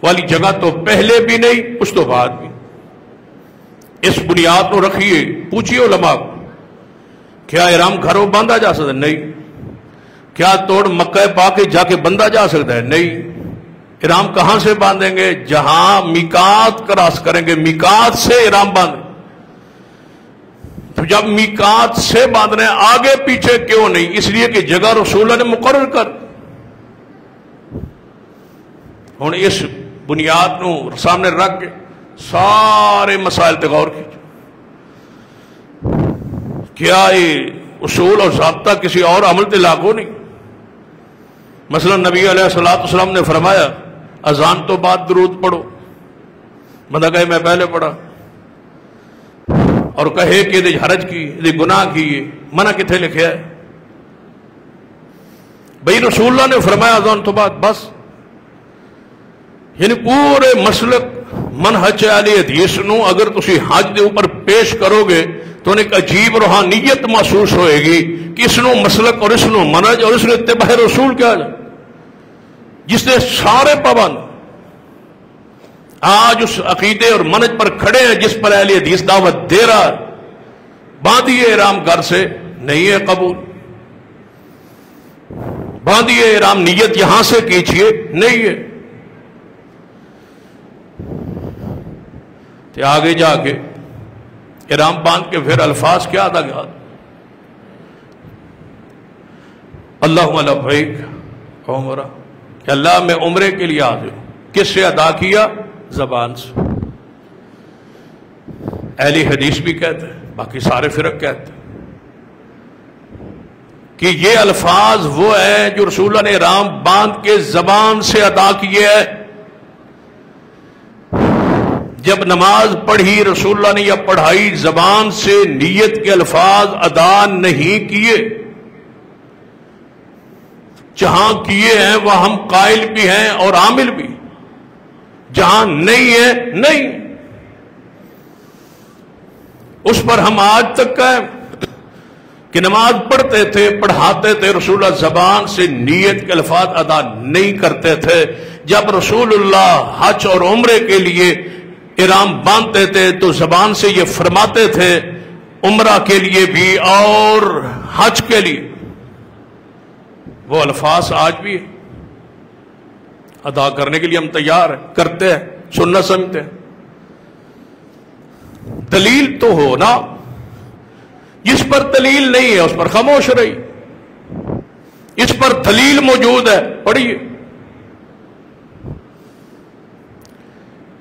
والی جگہ تو پہلے بھی نہیں اس تو بعد بھی، اس بنیاد کو رکھیے، پوچھیے علماء کو کیا احرام گھروں باندھا جا سکتا ہے؟ نہیں۔ کیا توڑ مکہ پا کے جا کے بندھا جا سکتا ہے؟ نہیں۔ احرام کہاں سے باندھیں گے؟ جہاں میقات کراس کریں گے، میقات سے احرام باندھیں، تو جب میقات سے باندھنے آگے پیچھے کیوں نہیں؟ اس لیے کہ جگہ رسول اللہ نے مقرر کر، ہوں اس بنیاد نو سامنے رکھ کے سارے مسائل تے غور کیجیے، کیا یہ اصول اور ضابطہ کسی اور عمل تے لاگو نہیں؟ مثلا نبی علیہ السلام نے فرمایا اذان تو بعد درود پڑھو، بندہ کہے میں پہلے پڑھا، اور کہے کہ یہ حرج کی، یہ گناہ کی، منع کتنے لکھیا ہے؟ بھئی رسول اللہ نے فرمایا اذان تو بعد، بس۔ یعنی پورے مسلک منہج اہل حدیث نو اگر تسی حج دے اوپر پیش کرو گے تو ایک عجیب روحانیت محسوس ہوئے گی کہ اس نو مسلک اور اس نو منہج اور اس نو اتباع رسول کیا جائے، جس نے سارے پابند آج اس عقیدے اور منہج پر کھڑے ہیں جس پر اہل حدیث دعوت دے رہا ہے، باندھیے احرام گھر سے نہیں ہے قبول، باندھیے احرام نیت یہاں سے کیجیے نہیں ہے، تو آگے جا کے احرام باندھ کے پھر الفاظ کیا ادا کیا؟ اللہم لبیک عمرہ، کہ اللہ میں عمرے کے لیے حاضر ہوں، کس سے ادا کیا؟ زبان سے۔ اہل حدیث بھی کہتے ہیں، باقی سارے فرق کہتے ہیں کہ یہ الفاظ وہ ہیں جو رسول اللہ نے احرام باندھ کے زبان سے ادا کیے ہیں۔ جب نماز پڑھی رسول اللہ نے یا پڑھائی زبان سے نیت کے الفاظ ادا نہیں کیے، جہاں کیے ہیں وہ ہم قائل بھی ہیں اور عامل بھی، جہاں نہیں ہے نہیں، اس پر ہم آج تک قائم کہ نماز پڑھتے تھے، پڑھاتے تھے، رسول اللہ زبان سے نیت کے الفاظ ادا نہیں کرتے تھے۔ جب رسول اللہ حج اور عمرے کے لیے احرام باندھتے تھے تو زبان سے یہ فرماتے تھے، عمرہ کے لیے بھی اور حج کے لیے، وہ الفاظ آج بھی ادا کرنے کے لیے ہم تیار ہیں، کرتے ہیں، سننا سمجھتے ہیں۔ دلیل تو ہو نا. جس پر دلیل نہیں ہے اس پر خاموش رہی. اس پر دلیل موجود ہے پڑھیے.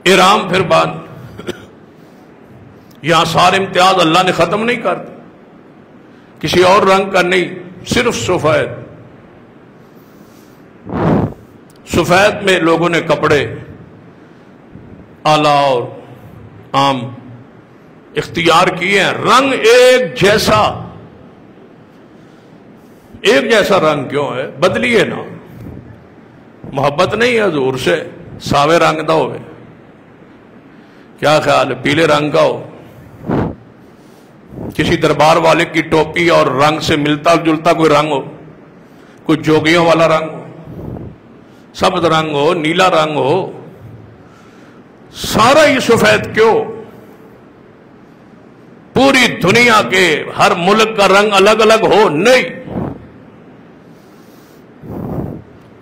احرام پھر بعد یہاں سارے امتیاز اللہ نے ختم نہیں کر دی. کسی اور رنگ کا نہیں، صرف سفید. سفید میں لوگوں نے کپڑے اعلیٰ اور عام اختیار کیے ہیں. رنگ ایک جیسا رنگ کیوں ہے؟ بدلیے نا. محبت نہیں ہے حضور سے، ساوے رنگ دا ہوئے. کیا خیال ہے پیلے رنگ کا ہو؟ کسی دربار والے کی ٹوپی اور رنگ سے ملتا جلتا کوئی رنگ ہو، کوئی جوگیوں والا رنگ ہو، سبز رنگ ہو، نیلا رنگ ہو، سارا ہی سفید کیوں؟ پوری دنیا کے ہر ملک کا رنگ الگ الگ ہو؟ نہیں.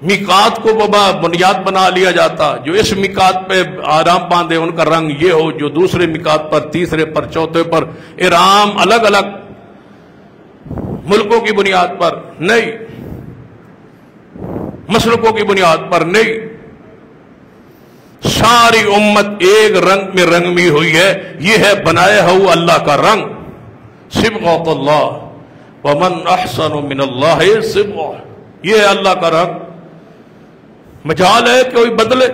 میقات کو بنیاد بنا لیا جاتا. جو اس میقات پہ آرام باندھے ان کا رنگ یہ ہو، جو دوسرے میقات پر، تیسرے پر، چوتھے پر. احرام الگ الگ ملکوں کی بنیاد پر نہیں، مسلکوں کی بنیاد پر نہیں. ساری امت ایک رنگ میں رنگی ہوئی ہے. یہ ہے بنایا ہوا اللہ کا رنگ. صبغۃ اللہ ومن احسن من اللہ صبغہ. یہ ہے اللہ کا رنگ. مجال ہے کہ کوئی بدلے؟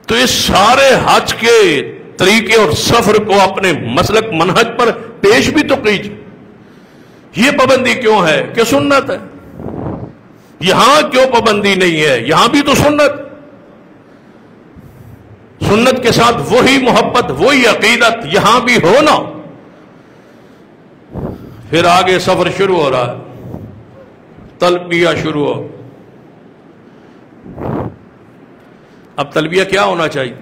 تو اس سارے حج کے طریقے اور سفر کو اپنے مسلک منہج پر پیش بھی تو کیجیے. یہ پابندی کیوں ہے کہ سنت ہے؟ یہاں کیوں پابندی نہیں ہے؟ یہاں بھی تو سنت. سنت کے ساتھ وہی محبت، وہی عقیدت یہاں بھی ہو نا. پھر آگے سفر شروع ہو رہا ہے، تلبیہ شروع ہو. اب تلبیہ کیا ہونا چاہیے؟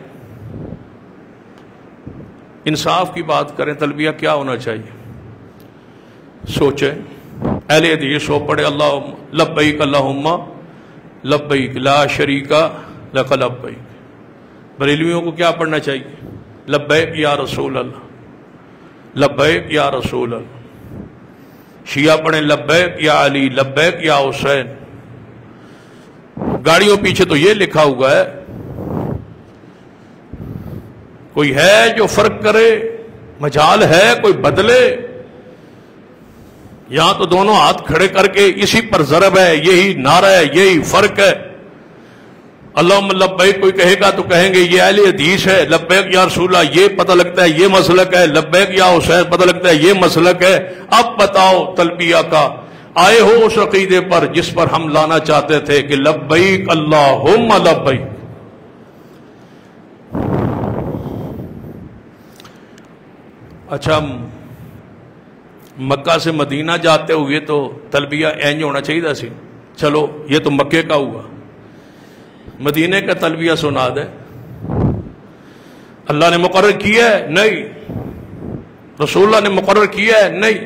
انصاف کی بات کریں، تلبیہ کیا ہونا چاہیے؟ سوچیں. اہل حدیث ہو پڑھے اللہم لبیک اللہم لبیک لا شریک لک لبیک. بریلویوں کو کیا پڑھنا چاہیے؟ لبیک یا رسول اللہ، لبیک یا رسول اللہ. شیعہ پڑھیں لبیک یا علی، لبیک یا حسین. گاڑیوں پیچھے تو یہ لکھا ہوا ہے. کوئی ہے جو فرق کرے؟ مجال ہے کوئی بدلے؟ یہاں تو دونوں ہاتھ کھڑے کر کے اسی پر ضرب ہے، یہی نعرہ ہے، یہی فرق ہے. اللہم لبیک کوئی کہے گا تو کہیں گے یہ اہل حدیث ہے. لبیک یا رسول اللہ یہ پتہ لگتا ہے یہ مسلک ہے. لبیک یا حسین پتہ لگتا ہے یہ مسلک ہے. اب بتاؤ تلبیہ کا آئے ہو اس عقیدے پر جس پر ہم لانا چاہتے تھے کہ لبیک اللہم لبیک. اچھا مکہ سے مدینہ جاتے ہوئے تو تلبیہ اینج ہونا چاہیے سی. چلو یہ تو مکے کا ہوا، مدینے کا تلبیہ سنا دے. اللہ نے مقرر کیا ہے؟ نہیں. رسول اللہ نے مقرر کیا ہے؟ نہیں.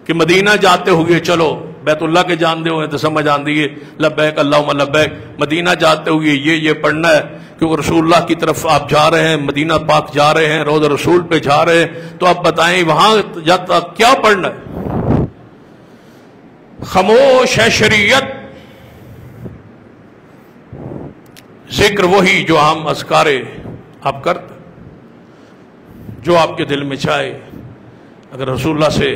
کہ مدینہ جاتے ہوئے چلو بیت اللہ کے جاندے ہوئے تو سمجھ آن دیئے لبیک اللہم لبیک. مدینہ جاتے ہوئے یہ پڑھنا ہے کیونکہ رسول اللہ کی طرف آپ جا رہے ہیں، مدینہ پاک جا رہے ہیں، روضہ رسول پہ جا رہے ہیں. تو آپ بتائیں وہاں جاتا کیا پڑھنا ہے؟ خاموش ہے شریعت. ذکر وہی جو عام اذکارے آپ کرتے، جو آپ کے دل میں چاہے. اگر رسول اللہ سے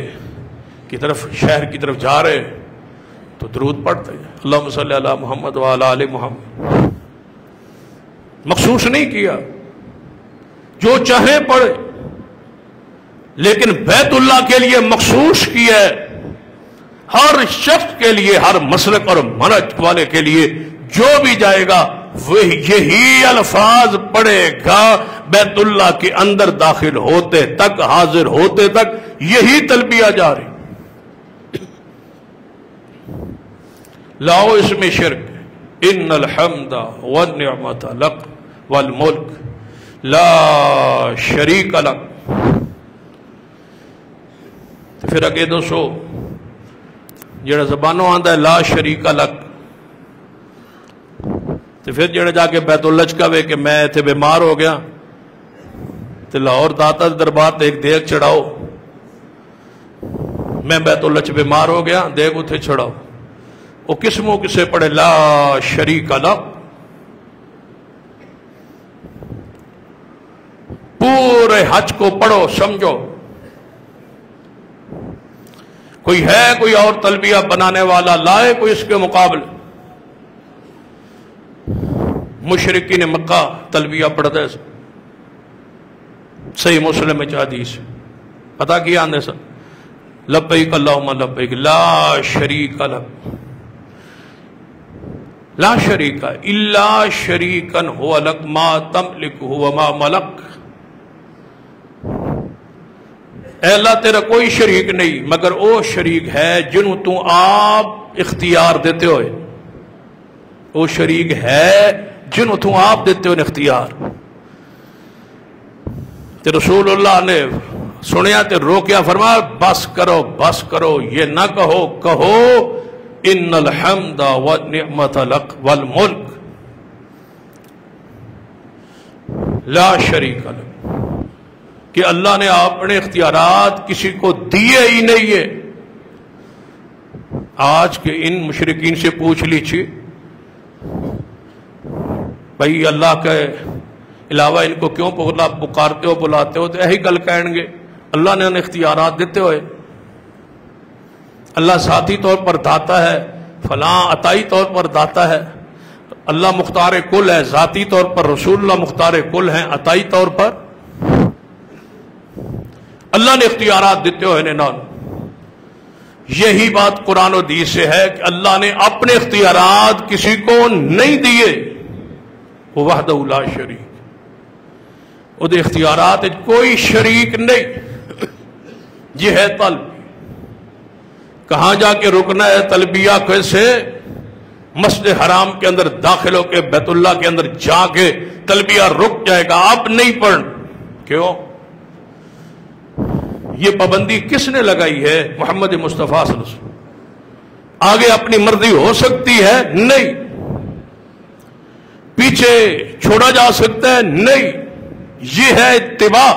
کی طرف شہر کی طرف جا رہے تو درود پڑھتے ہیں اللہم صلی علی محمد وعلی آل محمد. مخصوص نہیں کیا، جو چاہے پڑھے، لیکن بیت اللہ کے لیے مخصوص کیا ہے. ہر شخص کے لیے، ہر مسلک اور منہج والے کے لیے جو بھی جائے گا وہ یہی الفاظ پڑھے گا. بیت اللہ کے اندر داخل ہوتے تک، حاضر ہوتے تک یہی تلبیہ جاری. لاؤ اس میں شرک ان الحمد والنعمت لک والملک لا شریک لک. تو پھر اگے دوستو جڑا زبانوں آندا ہے لا شریک لک، تو پھر جڑا جا کے بیت اللہ چکاوے کہ میں ایتھے بیمار ہو گیا تو لاہور داتا دربار تے ایک دیگ چڑھاؤ، میں بیت اللہ چ بیمار ہو گیا، دیگ اتنے چڑھاؤ، وہ کس منہ کسے پڑھے لا شریک لہ، پورے حج کو پڑھو سمجھو۔ کوئی ہے کوئی اور تلبیہ بنانے والا، لائے کوئی اس کے مقابلے؟ مشرکین مکہ تلبیہ پڑھتے ہیں، صحیح مسلم میں حدیث پتا کیا آندے سر، لبیک اللہم لبیک لا شریک لک، لا شریک الا شریکا هو لک ما تملک وما ملک، اے اللہ تیرا کوئی شریک نہیں مگر وہ شریک ہے جنہوں تو آپ اختیار دیتے ہوئے، وہ شریک ہے جنہوں تو آپ دیتے ہوئے اختیار۔ تے رسول اللہ نے سنیا تے روکیا، فرمایا بس کرو، یہ نہ کہو ان الحمد والنعمت لک والملک لا شریک لک، کہ اللہ نے اپنے اختیارات کسی کو دیے ہی نہیں ہے۔ آج کے ان مشرکین سے پوچھ لیجیے بھائی اللہ کے علاوہ ان کو کیوں پکارتے ہو بلاتے ہو، تو یہی گل کہیں گے اللہ نے انہیں اختیارات دیتے ہوئے، اللہ ذاتی طور پر داتا ہے، فلاں عطائی طور پر داتا ہے، اللہ مختار کل ہے، ذاتی طور پر رسول اللہ مختار کل ہیں، عطائی طور پر اللہ نے اختیارات دیتے ہوئے نان۔ یہی بات قرآن و حدیث سے ہے کہ اللہ نے اپنے اختیارات کسی کو نہیں دیے، وہ وحدہ لا شریک، وہ دے اختیارات کوئی شریک نہیں۔ یہ ہے طلب، کہاں جا کے رکنا ہے تلبیہ کیسے؟ مسجد حرام کے اندر داخل ہو کے بیت اللہ کے اندر جا کے تلبیہ رک جائے گا، اب نہیں پڑھنا۔ کیوں؟ یہ پابندی کس نے لگائی ہے؟ محمد مصطفیٰ صلی اللہ علیہ وسلم۔ آگے اپنی مرضی ہو سکتی ہے؟ نہیں۔ پیچھے چھوڑا جا سکتا ہے؟ نہیں۔ یہ ہے اتباع،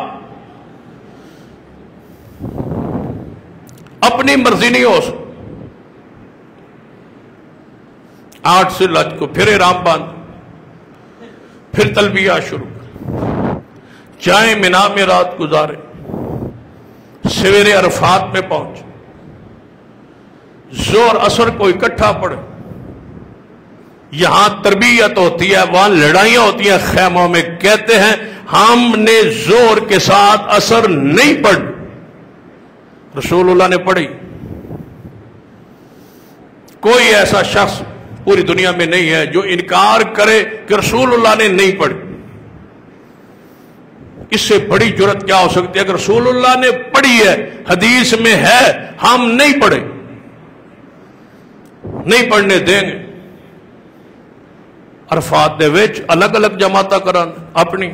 اپنی مرضی نہیں ہو سکتی۔ 8 سے لج کو پھر احرام باندھ، پھر تلبیہ شروع، جائیں منا میں رات گزارے، سویرے عرفات میں پہنچ، زور اثر کو اکٹھا پڑے، یہاں تربیت ہوتی ہے، وہاں لڑائیاں ہوتی ہیں خیموں میں، کہتے ہیں ہم نے زور کے ساتھ اثر نہیں پڑھ، رسول اللہ نے پڑھی۔ کوئی ایسا شخص پوری دنیا میں نہیں ہے جو انکار کرے کہ رسول اللہ نے نہیں پڑھی۔ اس سے بڑی جرت کیا ہو سکتی ہے؟ اگر رسول اللہ نے پڑھی ہے، حدیث میں ہے، ہم نہیں پڑھے، نہیں پڑھنے دیں گے۔ عرفات دے وچ الگ الگ جماعتاں کران اپنی،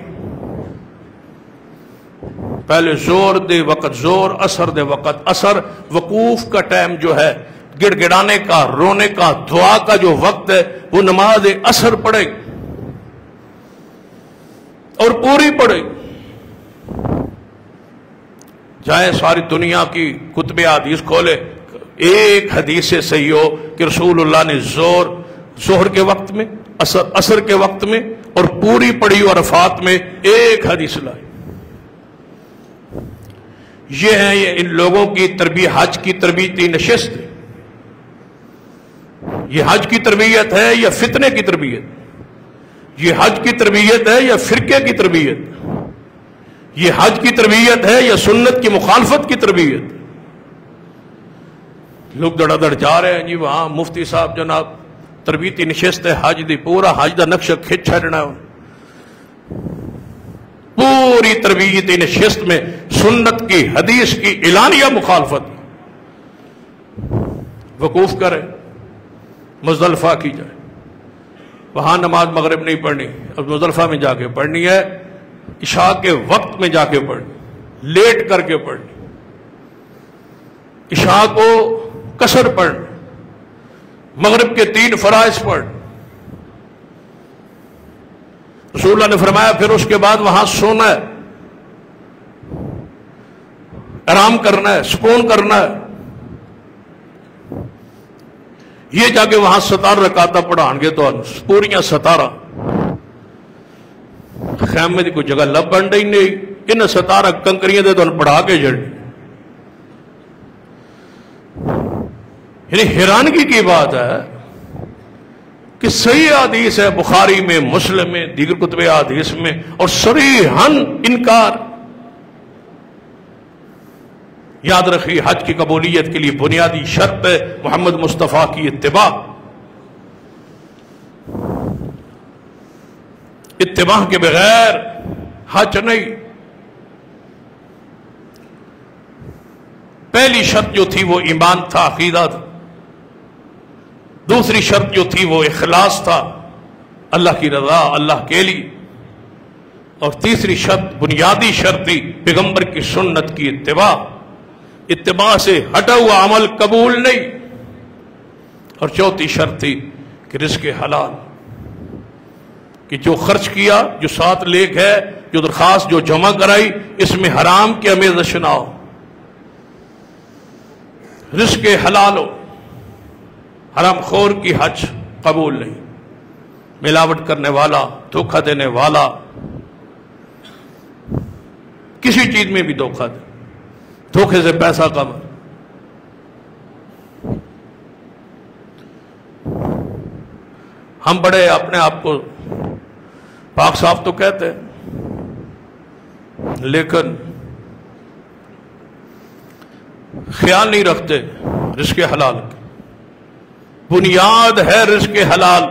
پہلے زور دے وقت زور، اثر دے وقت اثر، وقوف کا ٹائم جو ہے، گڑ گڑانے کا، رونے کا، دعا کا جو وقت ہے، وہ نماز اثر پڑھے اور پوری پڑھے۔ جائیں ساری دنیا کی کتب حدیث کھولے، ایک حدیث سے صحیح ہو کہ رسول اللہ نے ظہر کے وقت میں، اثر کے وقت میں اور پوری پڑھی اور عرفات میں، ایک حدیث لائی۔ یہ ہے یہ ان لوگوں کی تربیت، حج کی تربیتی نشست۔ یہ حج کی تربیت ہے یا فتنے کی تربیت؟ یہ حج کی تربیت ہے یا فرقے کی تربیت؟ یہ حج کی تربیت ہے یا سنت کی مخالفت کی تربیت؟ لوگ دڑا دڑ جا رہے ہیں جی وہاں مفتی صاحب جناب تربیتی نشست ہے حج دی، پورا حج دا نقشہ کھچ چھڑنا ہے، پوری تربیتی نشست میں سنت کی، حدیث کی اعلانیہ مخالفت۔ وقوف کرے، مزدلفہ کی جائے، وہاں نماز مغرب نہیں پڑھنی، اب مزدلفہ میں جا کے پڑھنی ہے، عشاء کے وقت میں جا کے پڑھنی، لیٹ کر کے پڑھنی، عشاء کو قصر پڑھنی، مغرب کے 3 فرائض پڑھ۔ رسول اللہ نے فرمایا پھر اس کے بعد وہاں سونا ہے، آرام کرنا ہے، سکون کرنا ہے. یہ جا کے وہاں 17 رکعتاں پڑھان گے تو پوریاں 17 خیمے کی کوئی جگہ لب بن رہی نہیں. ان 17 کنکریاں دے تو پڑھا کے جڑ. یعنی حیرانگی کی بات ہے کہ صحیح حدیث ہے بخاری میں، مسلم میں، دیگر کتب حدیث میں، اور صریحاً انکار. یاد رکھیے حج کی قبولیت کے لیے بنیادی شرط ہے محمد مصطفیٰ کی اتباع. اتباع کے بغیر حج نہیں. پہلی شرط جو تھی وہ ایمان تھا، عقیدہ تھا. دوسری شرط جو تھی وہ اخلاص تھا، اللہ کی رضا، اللہ کے لیے. اور تیسری شرط، بنیادی شرط تھی پیغمبر کی سنت کی اتباع. اتباع سے ہٹا ہوا عمل قبول نہیں. اور چوتھی شرط تھی کہ رزق حلال، کہ جو خرچ کیا، جو 7 لے گئے، جو درخواست جو جمع کرائی، اس میں حرام کی آمیزش نہ ہو، رزق حلال ہو. حرام خور کی حج قبول نہیں. ملاوٹ کرنے والا، دھوکہ دینے والا، کسی چیز میں بھی دھوکہ دے، دھوکے سے پیسہ کم. ہم بڑے اپنے آپ کو پاک صاف تو کہتے ہیں، لیکن خیال نہیں رکھتے رزق حلال کی. بنیاد ہے رزق حلال،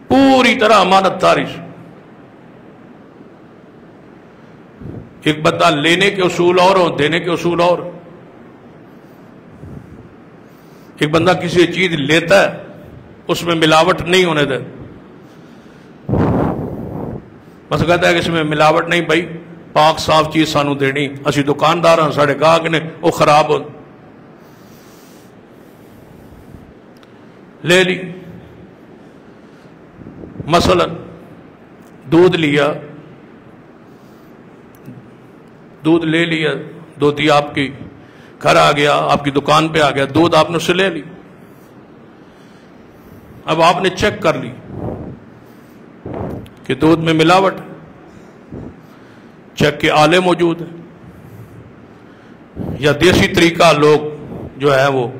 پوری طرح امانت داری سے. ایک بندہ لینے کے اصول اور ہو، دینے کے اصول اور. ایک بندہ کسی چیز لیتا ہے، اس میں ملاوٹ نہیں ہونے دے. بس کہتا ہے کہ اس میں ملاوٹ نہیں، بھائی پاک صاف چیز سانو دینی. اسی دکاندار ہاں، ساڑھے گاہک نے وہ خراب ہو لے لی. مثلا دودھ لیا، دودھ لے لیا، دودھی آپ کی گھر آ گیا، آپ کی دکان پہ آ گیا، دودھ آپ نے اسے لے لی. اب آپ نے چیک کر لی کہ دودھ میں ملاوٹ، چیک کے آلے موجود ہیں. یا دیسی طریقہ لوگ جو ہے وہ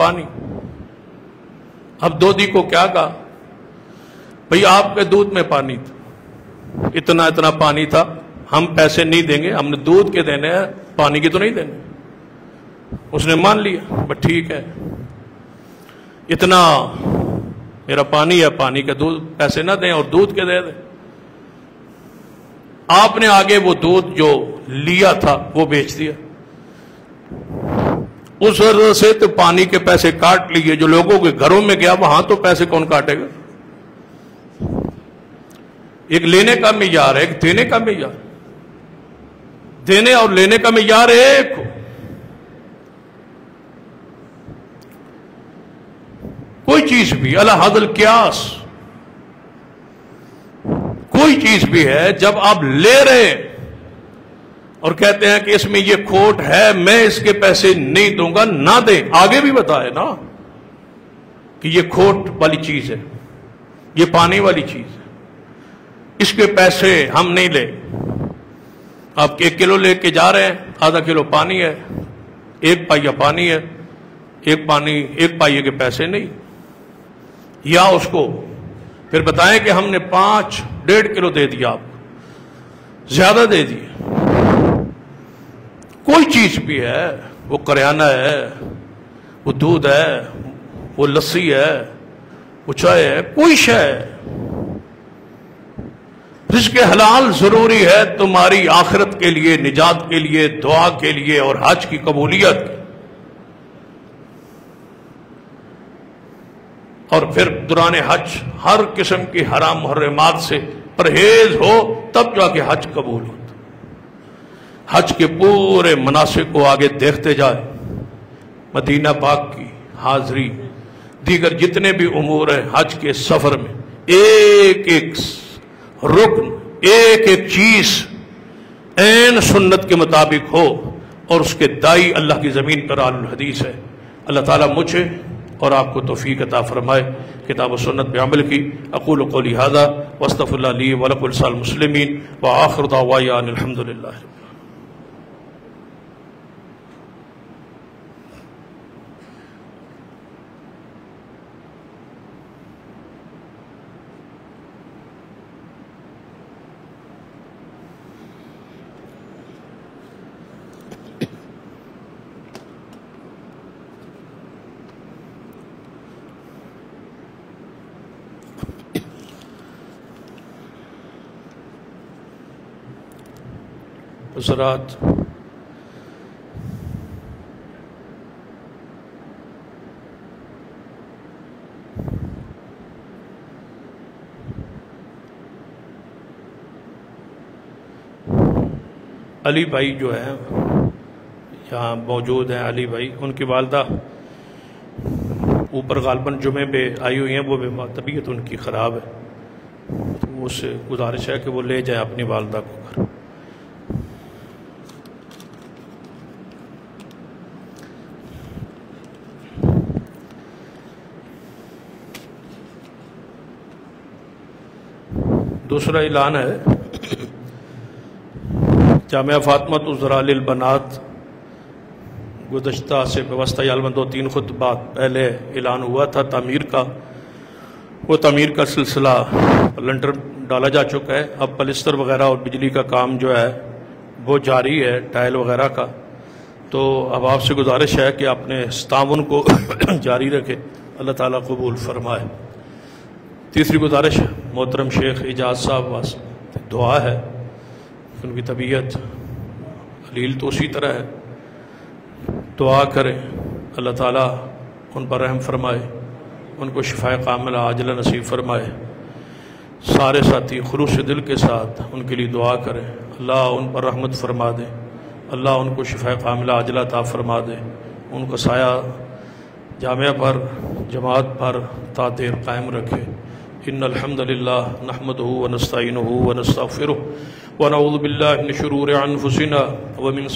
پانی. اب دودھی کو کیا کہا، بھئی آپ کے دودھ میں پانی تھا، اتنا اتنا پانی تھا، ہم پیسے نہیں دیں گے، ہم نے دودھ کے دینے ہیں، پانی کی تو نہیں دینے. اس نے مان لیا، بس ٹھیک ہے، اتنا میرا پانی ہے، پانی کے دودھ پیسے نہ دیں اور دودھ کے دے دیں. آپ نے آگے وہ دودھ جو لیا تھا وہ بیچ دیا. اس وجہ سے تو پانی کے پیسے کاٹ لیے. جو لوگوں کے گھروں میں گیا وہاں تو پیسے کون کاٹے گا؟ ایک لینے کا معیار ہے، ایک دینے کا معیار. دینے اور لینے کا معیار ایک. کوئی چیز بھی علی حد القیاس، کوئی چیز بھی ہے، جب آپ لے رہے اور کہتے ہیں کہ اس میں یہ کھوٹ ہے، میں اس کے پیسے نہیں دوں گا، نہ دیں. آگے بھی بتائے نا کہ یہ کھوٹ والی چیز ہے، یہ پانی والی چیز ہے، اس کے پیسے ہم نہیں لیں. آپ 1 کلو لے کے جا رہے ہیں، آدھا کلو پانی ہے، 1 پائیا پانی ہے، 1 پائیے کے پیسے نہیں. یا اس کو پھر بتائیں کہ ہم نے 1.5 کلو دے دیا، آپ زیادہ دے دیے. کوئی چیز بھی ہے، وہ کریانہ ہے، وہ دودھ ہے، وہ لسی ہے، وہ چائے ہے، کوئی شے ہے، رزق حلال ضروری ہے تمہاری آخرت کے لیے، نجات کے لیے، دعا کے لیے اور حج کی قبولیت. اور پھر دوران حج ہر قسم کی حرام محرمات سے پرہیز ہو، تب جا کے حج قبول ہوتا. حج کے پورے مناسک کو آگے دیکھتے جائے، مدینہ پاک کی حاضری، دیگر جتنے بھی امور ہیں حج کے سفر میں، ایک ایک رکن، ایک ایک چیز عین سنت کے مطابق ہو، اور اس کے دائی اللہ کی زمین پر اہل الحدیث ہے۔ اللہ تعالیٰ مجھے اور آپ کو توفیق عطا فرمائے کتاب و سنت پہ عمل کی۔ اقول قولی ھذا واستغفر اللہ لی ولکم ولسائر المسلمین وآخر دعوانا ان الحمد للہ۔ حضرات، علی بھائی جو ہیں یہاں موجود ہیں، علی بھائی، ان کی والدہ اوپر غالباً جمعے پہ آئی ہوئی ہیں، وہ طبیعت ان کی خراب ہے، تو اس سے گزارش ہے کہ وہ لے جائیں اپنی والدہ کو گھر۔ دوسرا اعلان ہے، جامعہ فاطمۃ الزہراء للبنات گزشتہ سے ویوستھا عالم 2-3 خطبات پہلے اعلان ہوا تھا تعمیر کا، وہ تعمیر کا سلسلہ لنٹر ڈالا جا چکا ہے، اب پلستر وغیرہ اور بجلی کا کام جو ہے وہ جاری ہے، ٹائل وغیرہ کا۔ تو اب آپ سے گزارش ہے کہ اپنے تعاون کو جاری رکھے، اللہ تعالیٰ قبول فرمائے۔ تیسری گزارش محترم شیخ اعجاز صاحب واسطے دعا ہے، ان کی طبیعت علیل تو اسی طرح ہے، دعا کریں اللہ تعالیٰ ان پر رحم فرمائے، ان کو شفائے کاملہ عاجلہ نصیب فرمائے۔ سارے ساتھی خلوص دل کے ساتھ ان کے لیے دعا کریں، اللہ ان پر رحمت فرما دے، اللہ ان کو شفائے کاملہ عاجلہ عطا فرما دے، ان کو سایہ جامعہ پر جماعت پر تا دیر قائم رکھے۔ ان الحمد للہ نحمدہ ونستعینہ ونستغفرہ ونعوذ باللہ من شرور انفسنا ومن